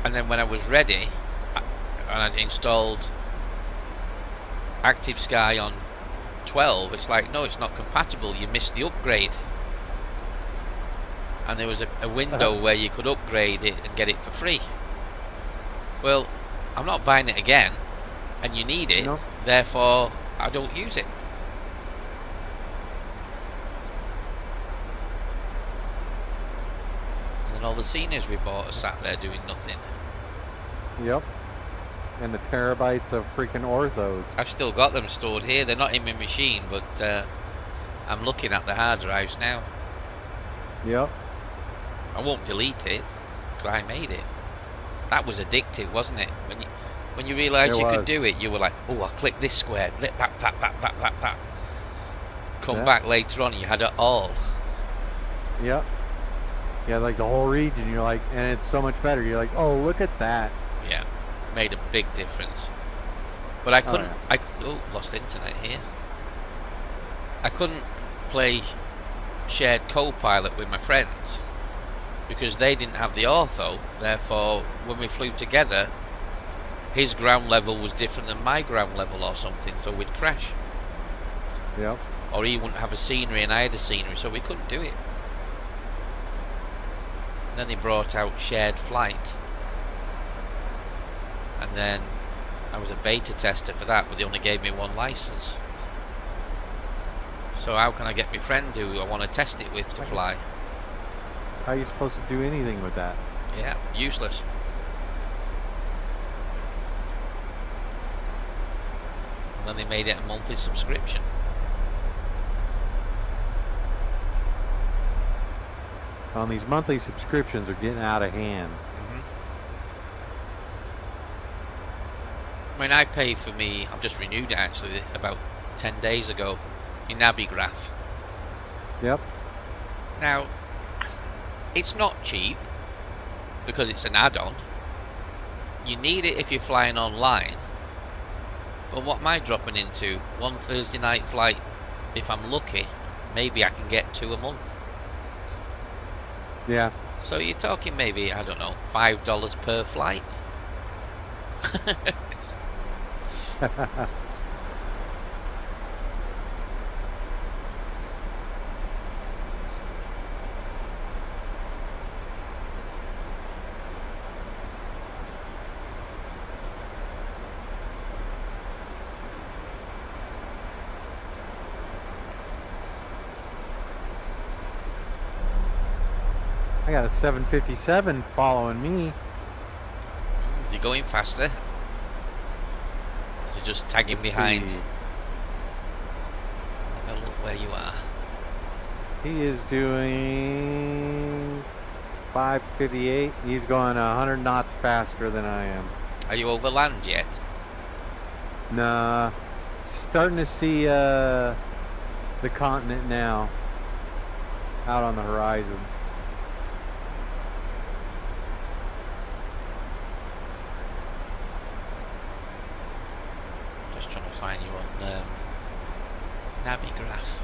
and then when I was ready, and I installed Active Sky on 12, it's like, no, it's not compatible, you missed the upgrade. And there was a window where you could upgrade it and get it for free. Well, I'm not buying it again, and you need it, therefore I don't use it. And then all the seniors we bought are sat there doing nothing. Yep. And the terabytes of freaking orthos. I've still got them stored here. They're not in my machine, but I'm looking at the hard drives now. Yep. I won't delete it because I made it. That was addictive, wasn't it? When you realised you could do it, you were like, oh, I'll click this square, that. Come back later on, and you had it all. Yep. Yeah, like the whole region. You're like, and it's so much better. You're like, oh, look at that. Yeah. Made a big difference, but I couldn't. Lost internet here. I couldn't play shared co-pilot with my friends because they didn't have the ortho. Therefore, when we flew together, his ground level was different than my ground level or something, so we'd crash. Yep. Or he wouldn't have a scenery and I had a scenery, so we couldn't do it. And then they brought out shared flight. And then I was a beta tester for that, but they only gave me one license. So how can I get my friend who I want to test it with to fly? How are you supposed to do anything with that? Yeah, useless. And then they made it a monthly subscription. On these monthly subscriptions are getting out of hand. I mean, I pay for me, I've just renewed it actually about 10 days ago, in Navigraph. Yep. Now, it's not cheap, because it's an add-on. You need it if you're flying online. But what am I dropping into? One Thursday night flight, if I'm lucky, maybe I can get 2 a month. Yeah. So you're talking maybe, I don't know, $5 per flight. I got a 757 following me. Is he going faster? Is he just tagging behind? See. Have a look where you are. He is doing 558. He's going 100 knots faster than I am. Are you over land yet? Nah. Starting to see the continent now. Out on the horizon. Just trying to find you on Navigraph.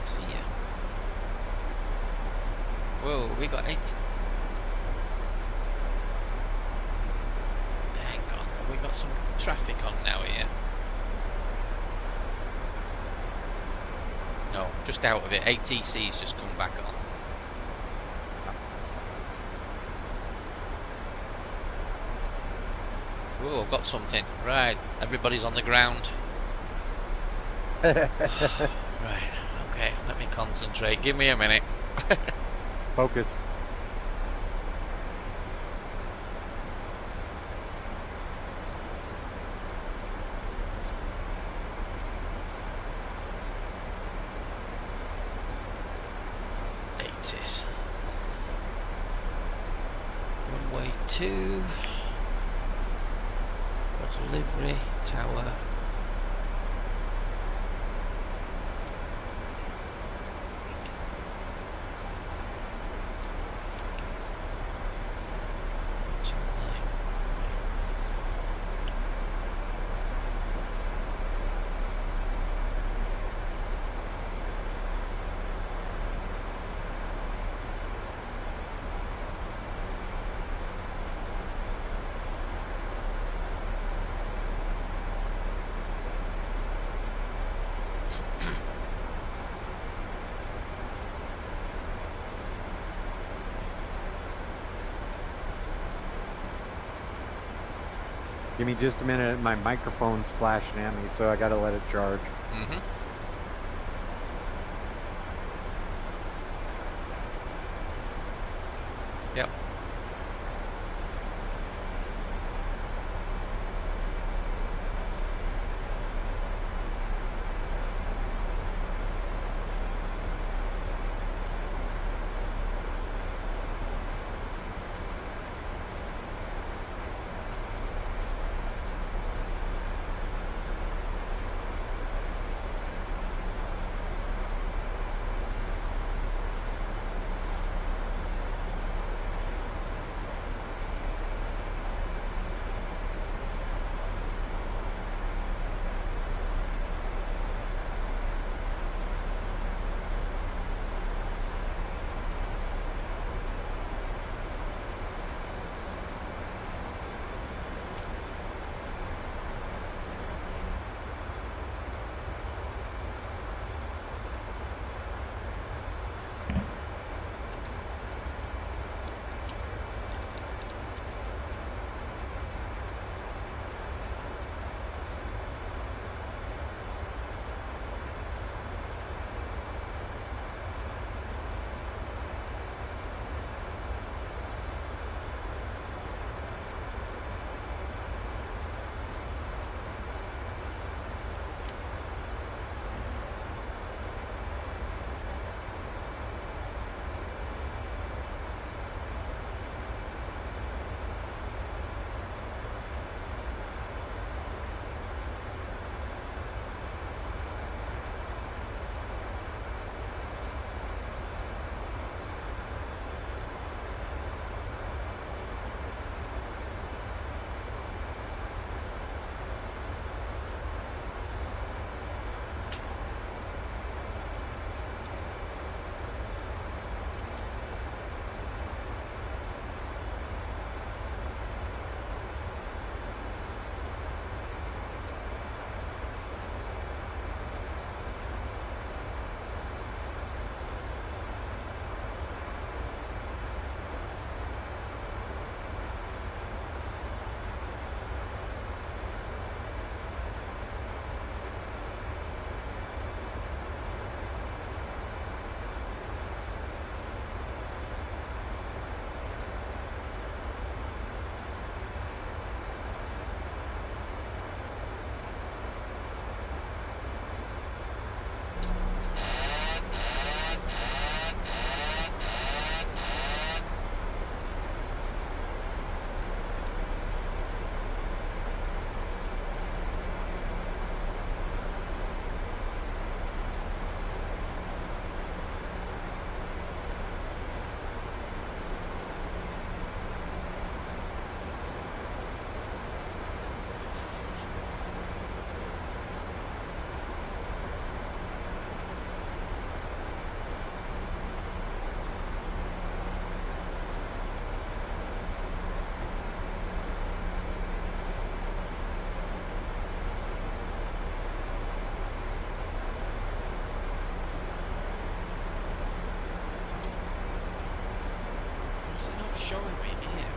See ya. Whoa, we got 8. Hang on, have we got some traffic on now here? No, just out of it. ATC's just come back on. Whoa, I've got something. Right, everybody's on the ground. Right, okay, let me concentrate. Give me a minute. Focus. Eighties. Runway 2. For delivery tower. Give me just a minute. My microphone's flashing at me, so I gotta let it charge. Mm-hmm. Yep. showing me here?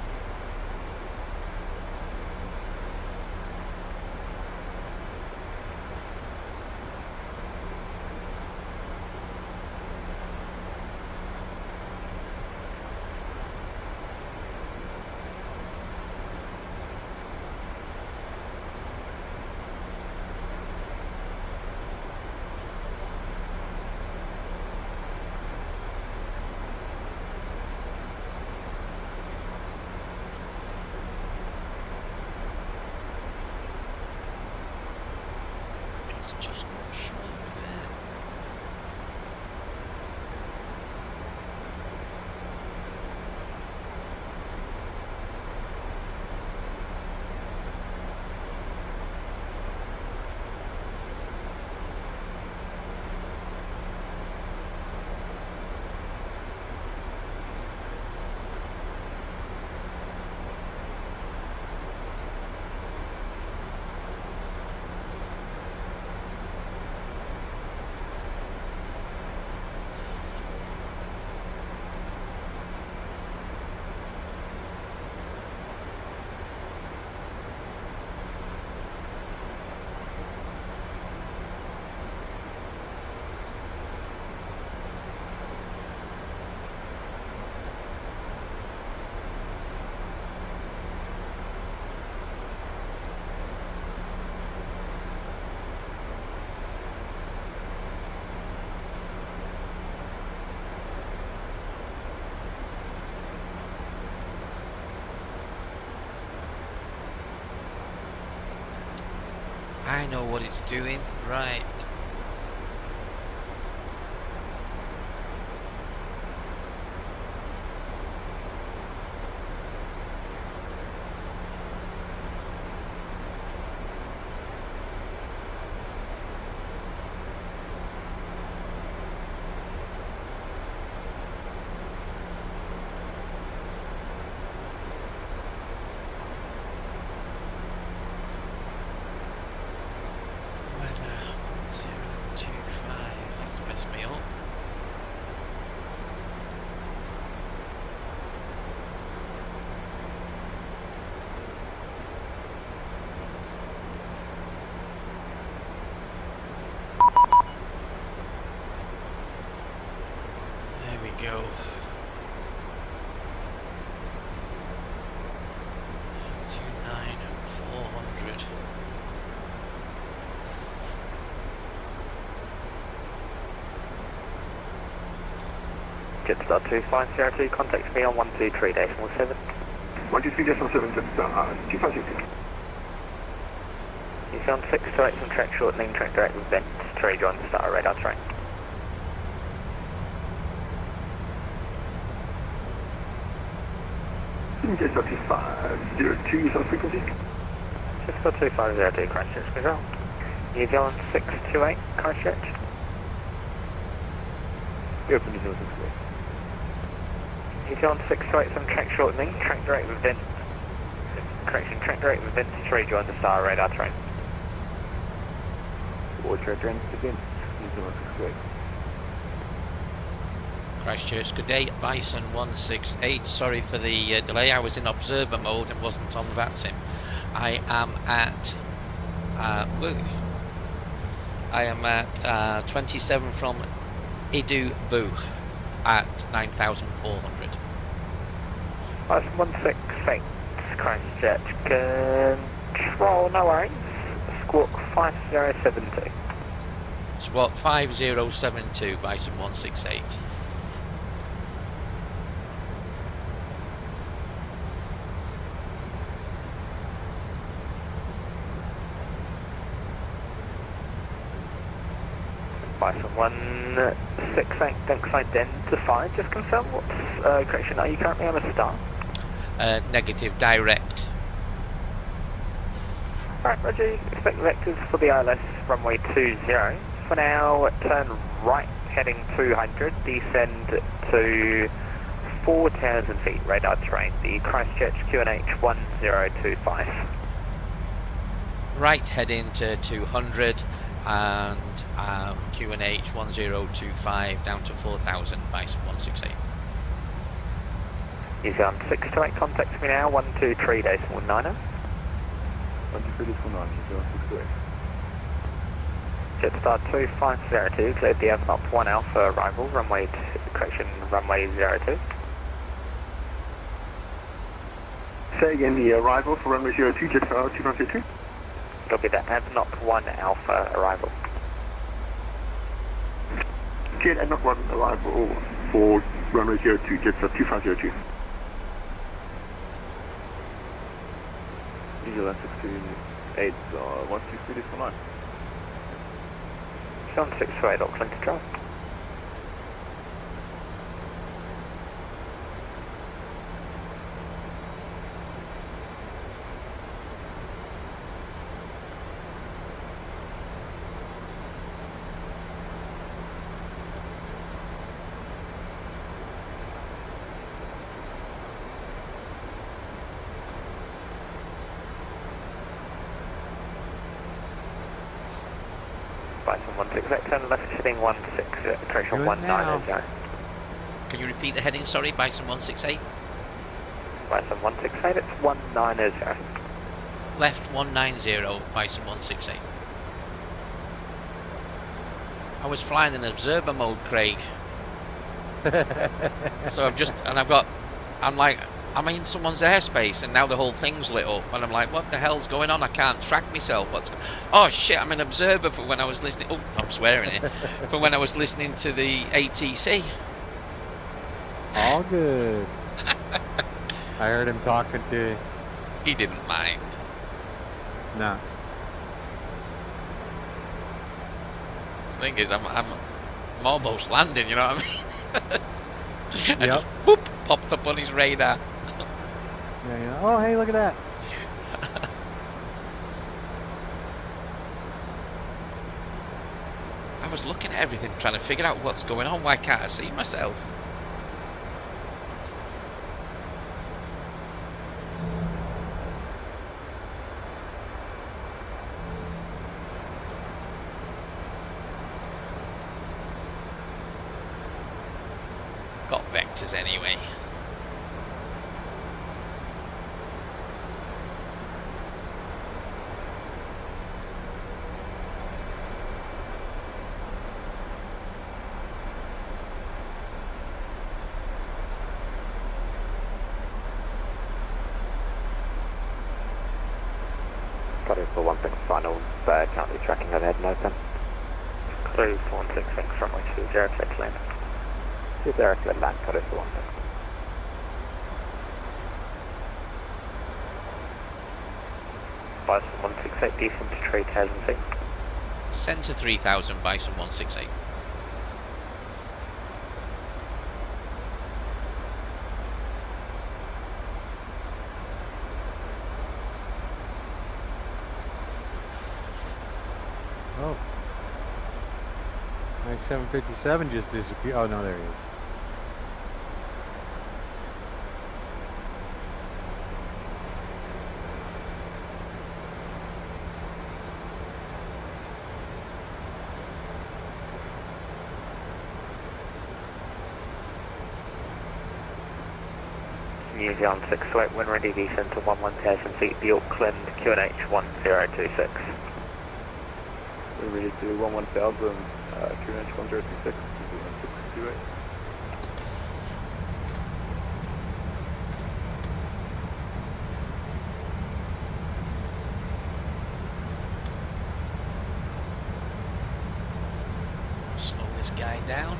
It's just not showing me there. I know what it's doing, right. Weather 025, that's messed me up. There we go. 29 and 400. Jetstar 2502, contact me on 123.7. 123.7, Jetstar 2502. You found 6 to 8 from track shortening, track direct with vent, to rejoin the star radar train. Jetstar 2502, south frequency. Jetstar 2502, Christchurch control. New Zealand 628, Christchurch. You're from New Zealand 628. New Zealand 628 from track shortening, track direct with vent. Correction, track direct with vent, to rejoin the star radar train. Or track train again. New Zealand 628. Christchurch, good day, Bison 168. Sorry for the delay, I was in observer mode and wasn't on VATSIM. I am at 27 from Idu at 9,400. Bison 168, Christchurch control, no worries. Squawk 5072. Squawk 5072, Bison 168. Bison 168, thanks identified. Just confirm what's, correction, are you currently on a star? Negative, direct. Right, Roger, expect vectors for the ILS runway 20. For now, turn right heading 200, descend to 4,000 feet, radar terrain, the Christchurch QNH 1025. Right heading to 200 and QNH 1025 down to 4,000, Bison 168. New Zealand 628, contact me now, 123.90. 123.9, New Zealand 628. Jetstar 2502, cleared the F up 1 Alpha arrival, runway, correction, runway 02. Say again, the arrival for runway 02, Jetstar 2502. It'll be that F-Not 1 Alpha arrival. Jet F-Not 1 arrival for runway 02, Jetstar 2502. New Zealand 628, 123.9. New Zealand 628, Auckland control. Bison 168, turn left heading 16, correction Do it now. 190. Can you repeat the heading, sorry, Bison 168? Bison 168, it's 190. Left 190, Bison 168. I was flying in observer mode, Craig. So I'm in someone's airspace, and now the whole thing's lit up, and I'm like, what the hell's going on? I can't track myself. Oh shit, I'm an observer for when I was listening. Oh, I'm swearing here. For when I was listening to the ATC. All good. I heard him talking to. He didn't mind. No. The thing is, I'm almost landing. You know what I mean? I Yep. just boop popped up on his radar. Yeah, yeah. Oh, hey, look at that. I was looking at everything, trying to figure out what's going on. Why can't I see myself? Got vectors anyway. Cody for 16 final, currently tracking overhead and open. Cody for 16, runway 20, clear land. 20, clear land, Cody for 16. Bison 168, descent to 3,000 feet. Send to 3000, Bison 168. Oh. My 757 just disappeared. Oh, no, there he is. New Zealand 628, when ready, descend to 11,000 feet, the Auckland QNH 1026. We're ready to 11,000, QNH 1026, New Zealand 628. Slow this guy down.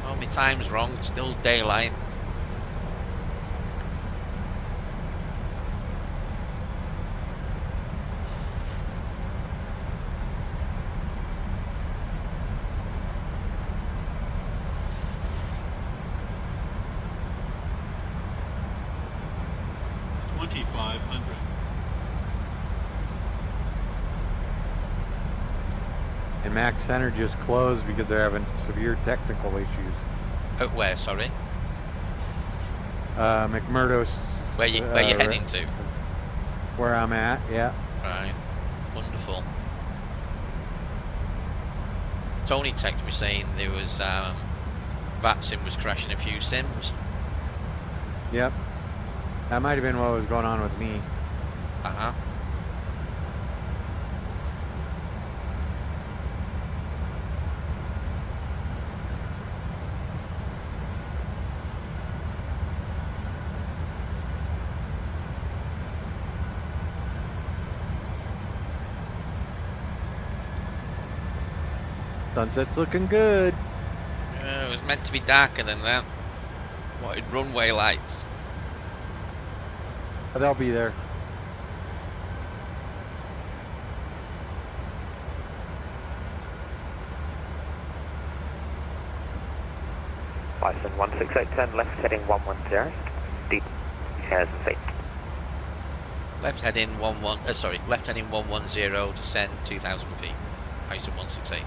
Oh, my time's wrong. It's still daylight. And Max Center just closed because they're having severe technical issues. Where, sorry? McMurdo's. Where you heading to? Where I'm at, yeah. Right. Wonderful. Tony texted me saying there was VATSIM was crashing a few sims. Yep. That might have been what was going on with me. Uh-huh. Sunset's looking good. It was meant to be darker than that. Wanted runway lights. They'll be there. Bison 16810, left heading 110, deep 2,000 feet. Left heading 110, descend 2,000 feet. Bison 168.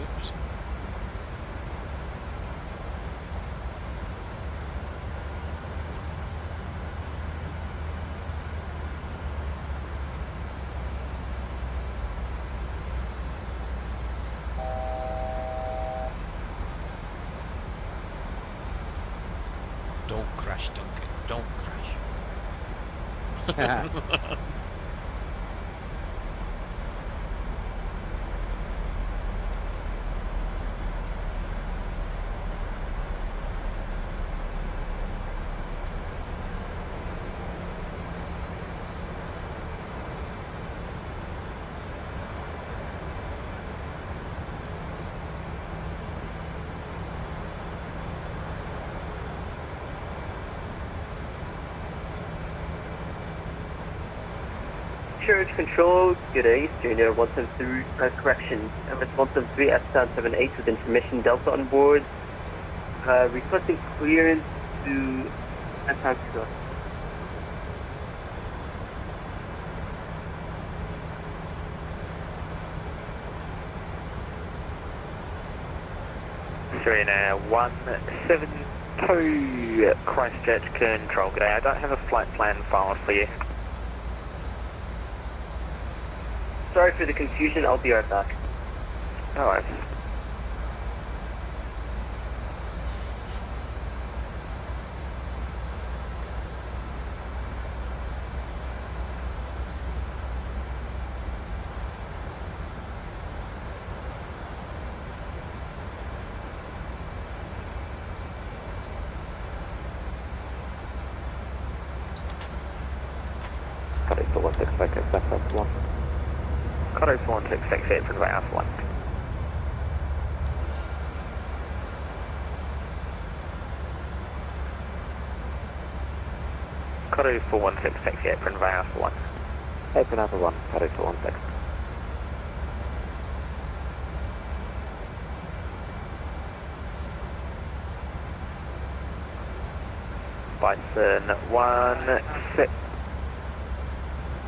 Oops. Don't crash, Duncan. Don't crash. Church Control, good day, Junior 173, correction, MS173 at 778 with intermission Delta on board, requesting clearance to Antarctica. Serena 172, Christchurch Control, good day. I don't have a flight plan filed for you. Sorry for the confusion, I'll be right back. No worries. Cutting for 165, left up 1. Cutting for 166, for right Alpha 1. Cutting for 166, for right Alpha 1. Open Alpha 1, cutting for 16.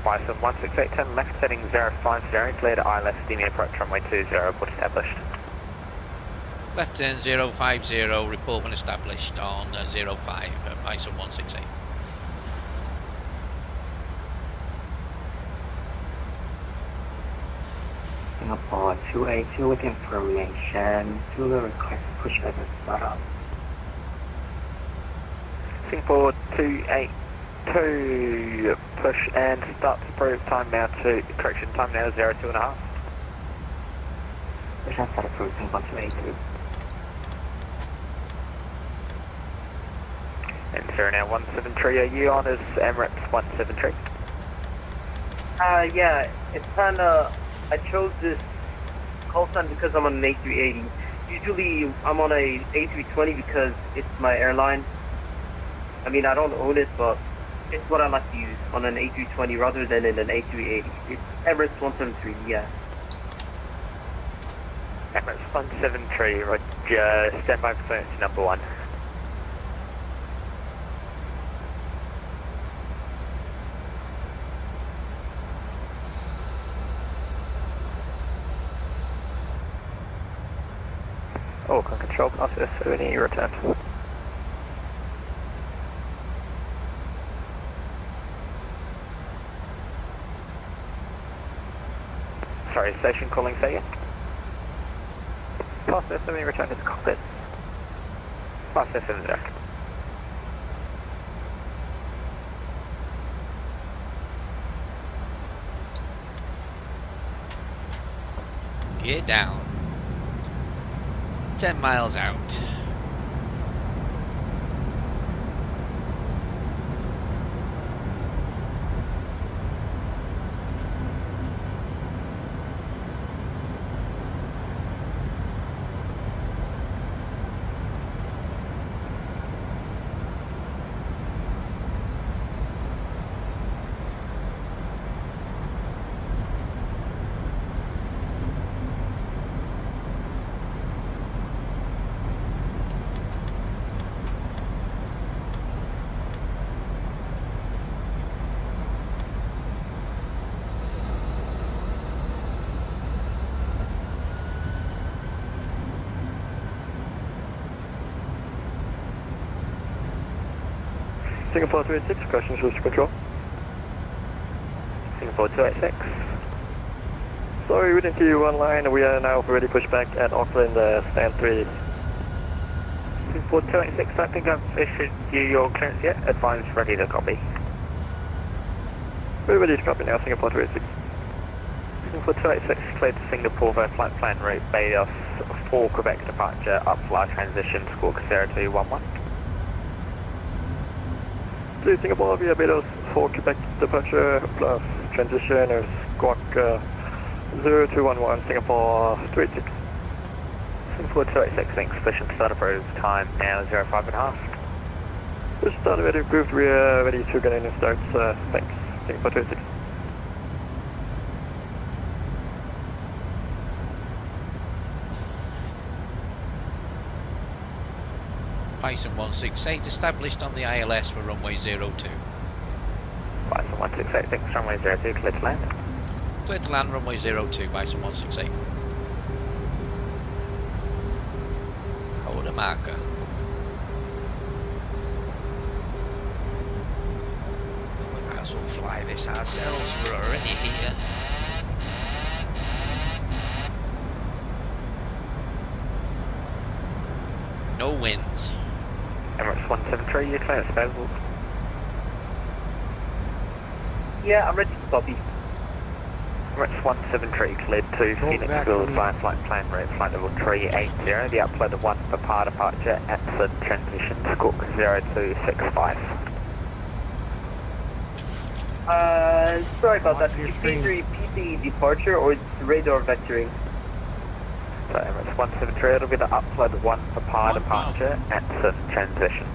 Bison 16810, left heading 050, cleared ILS, steaming approach runway 20, report established. Left turn 050, report when established on 05, Bison 168. Singapore 282 with information, to the request push over startup. Singapore 282, push and start to approve, time now to, correction, time now 02.5. Push and start approved, Singapore 282. And Serena 173, are you on as Emirates 173? Yeah, it's kinda, I chose this call sign because I'm on an A380. Usually I'm on a A320 because it's my airline. I mean, I don't own it, but it's what I like to use on an A320 rather than in an A380. It's Emirates 173, yeah. Emirates 173, Roger, stand by for clearance number 1. Control, process 70, return. Sorry, station calling, say again. Process 70, return to the cockpit. Process 70. Gear down. 10 miles out. Singapore 286, questions with control. Singapore 286. Sorry, we didn't see you online. We are now already pushed back at Auckland, stand 3. Singapore 286, I think I've issued you your clearance yet. Advise ready to copy. We're ready to copy now, Singapore 286. Singapore 286, cleared to Singapore via flight plan route, Bayos for Quebec departure, up flight transition, squawk 0211. To Singapore via Bayos for Quebec departure, plus transition of squawk 0211, Singapore 286. Singapore 286, thanks, sufficient start approach, time now 05.5. Just start already approved, we are ready to get in and start, thanks, Singapore 286. Bison 168 established on the ILS for runway 02. Bison 168, thanks, runway 02, clear to land. Clear to land, runway 02, Bison 168. Hold a marker. We might as well fly this ourselves, we're already here. No winds. Emirates 173, you're clear, available. Yeah, I'm ready to copy. Emirates 173, cleared to Phoenix Village via flight plan route, flight level 380, the upload of 1 for power departure, exit transition, squawk 0265. Sorry about that. Could you please repeat the departure or radar vectoring? So Emirates 173, it'll be the upload of 1 for power departure, exit transition.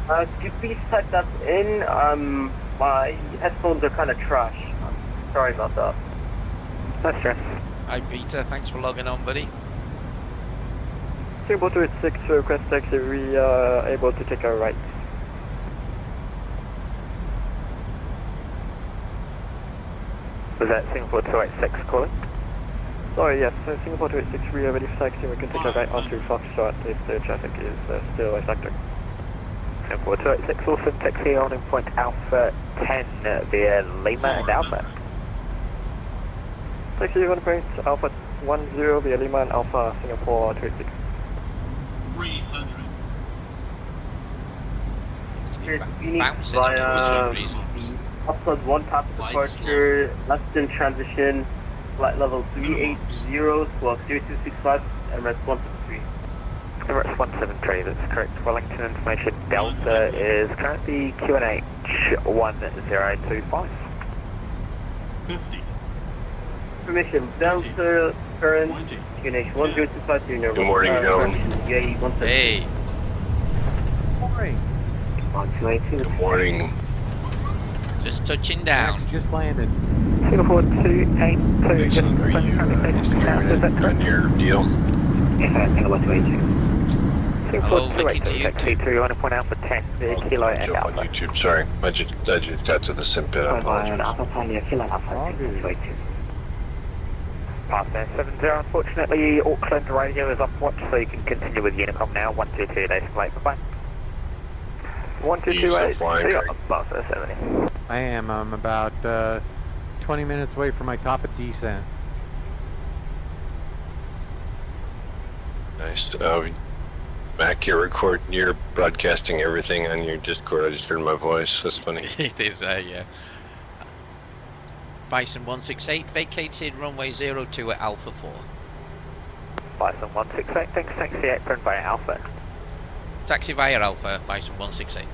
Could you please type that in? My headphones are kind of trash. Sorry about that. No stress. Hi Peter, thanks for logging on, buddy. Singapore 286, request taxi, we are able to take a right. Was that Singapore 286 calling? Sorry, yes, Singapore 286, we are ready for taxi, we can take a right onto Foxtrot if the traffic is still affected. Singapore 286, also taxi holding point Alpha 10 via Lima and Alpha. Taxi holding point Alpha 10 via Lima and Alpha, Singapore 286. 300. Seems to be Phoenix bouncing on it for some reason. Upload 1 path departure, Lexington transition, flight level 380, squawk 0265, Emirates 173. Emirates 173, that's correct. Wellington information Delta is currently QNH 1025. 50. Permission, Delta current, 20. QNH 1025, Good morning, gentlemen. UAE 173. Hey, Good morning. just touching down. Just landed. Singapore 282, just currently taking south, is that On correct? your deal. Yeah, Singapore 282. Hello, Singapore Vicky, to 282, you taxi too. to 1 point Alpha 10 Kilo and Jump on Alpha. YouTube, sorry. I just got to the sim pit, I apologize. All good. Pass there, 70. Unfortunately, Auckland radio is off watch, so you can continue with Unicom now. 122 days late. Bye-bye. You still flying, Craig? Bravo 70. I am. I'm about 20 minutes away from my top of descent. Nice. Mac, you're broadcasting everything on your Discord. I just heard my voice. That's funny. It is, yeah. Bison 168 vacated runway 02 at Alpha 4. Bison 168, thanks, taxi apron by Alpha. Taxi via Alpha, Bison 168.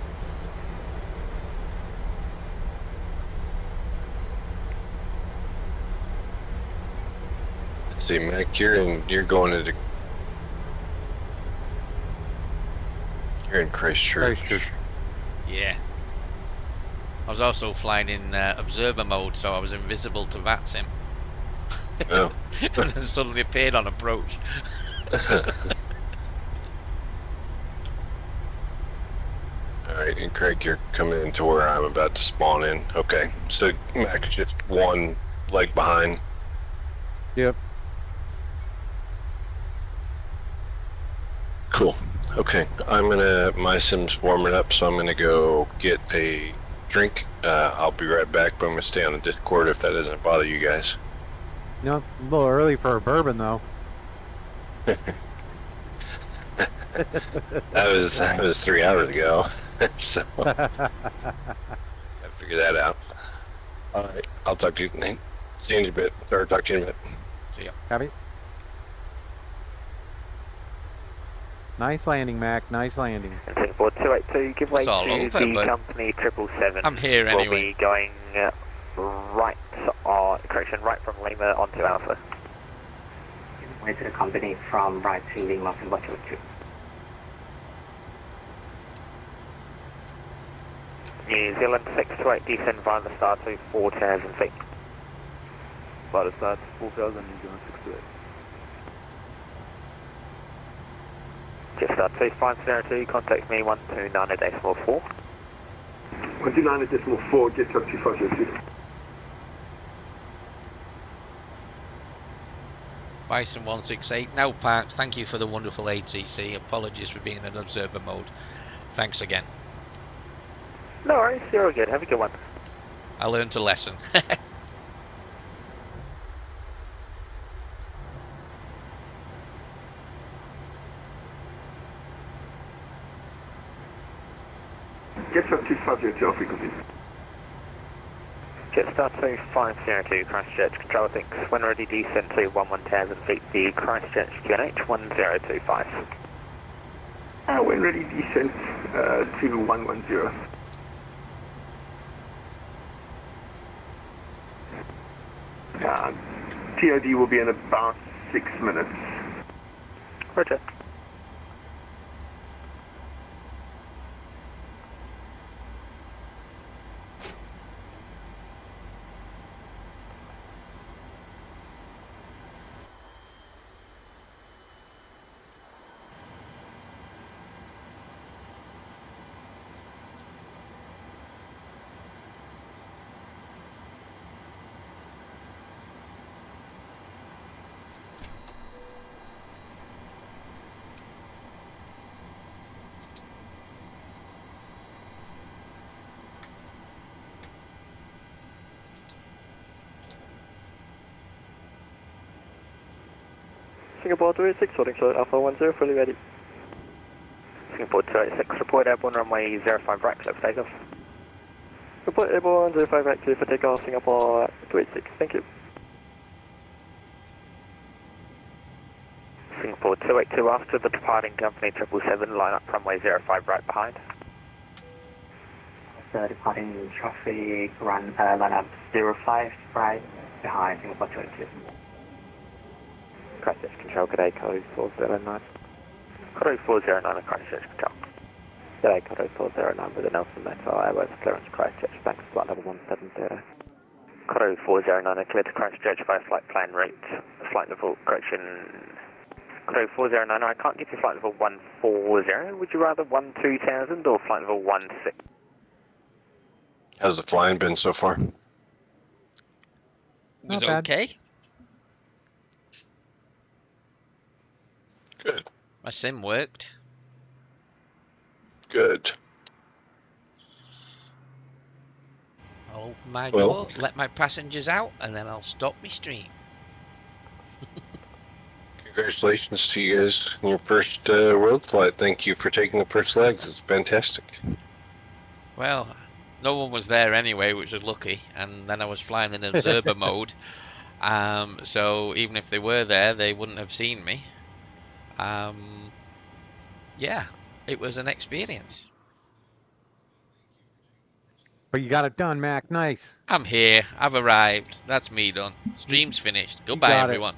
Let's see, Mac, you're going into... You're in Christchurch. Yeah. I was also flying in observer mode, so I was invisible to VATSIM. Oh. And then suddenly appeared on approach. Alright, and Craig, you're coming into where I'm about to spawn in. Okay, so Mac's just one leg behind. Yep. Cool. Okay, my sim's warming up, so I'm gonna go get a drink. I'll be right back, but I'm gonna stay on the Discord if that doesn't bother you guys. No, a little early for a bourbon though. That was 3 hours ago, so gotta figure that out. All right, I'll talk to you, Nate. See you in a bit, or talk to you in a bit. See ya. Copy. Nice landing, Mac. Nice landing. Singapore 282, give way It's all to over, the but company 777. I'm here We'll anyway. be going right from Lima onto Alpha. Way to the company from right to Lima to 282. New Zealand 628, descend via the star to 4,000 feet. Via the star to 4,000, New Zealand 628. Jetstar 2502, contact me 129.4. 129.4, Jetstar 2502. Bison 168, now parked. Thank you for the wonderful ATC. Apologies for being in observer mode. Thanks again. No worries, you're all good. Have a good one. I learned a lesson. Jetstar 2502, Alpha complete. Jetstar 2502, Christchurch, control thinks when ready descent to 11,000 feet, the Christchurch QNH 1025. When ready descent to 110. TOD will be in about 6 minutes. Roger. Singapore 286, holding short Alpha 10, fully ready. Singapore 286, report airborne runway 05 right, clear for takeoff. Report airborne 05 right, clear for takeoff, Singapore 286, thank you. Singapore 282, after the departing company 777, line up runway 05 right behind. So departing traffic, line up 05 right behind Singapore 282. Christchurch Control, good day, code 409. Code 409 Christchurch Control. Good day, code 409 with the Nelson Metro Airways clearance Christchurch, thanks, flight level 170. Code 409 clear to Christchurch via flight plan route, flight level, correction, Crew 409, I can't get you flight level 140. Would you rather 12000 or flight level 16? How's the flying been so far? It was Not bad. okay. Good. My sim worked. Good. I'll open my Well- door, let my passengers out, and then I'll stop my stream. Congratulations to you guys on your first world flight. Thank you for taking the first legs. It's fantastic. Well, no one was there anyway, which was lucky, and then I was flying in observer mode. So even if they were there, they wouldn't have seen me. Yeah, it was an experience. But you got it done, Mac. Nice. I'm here. I've arrived. That's me done. Stream's finished. Goodbye, got it. everyone.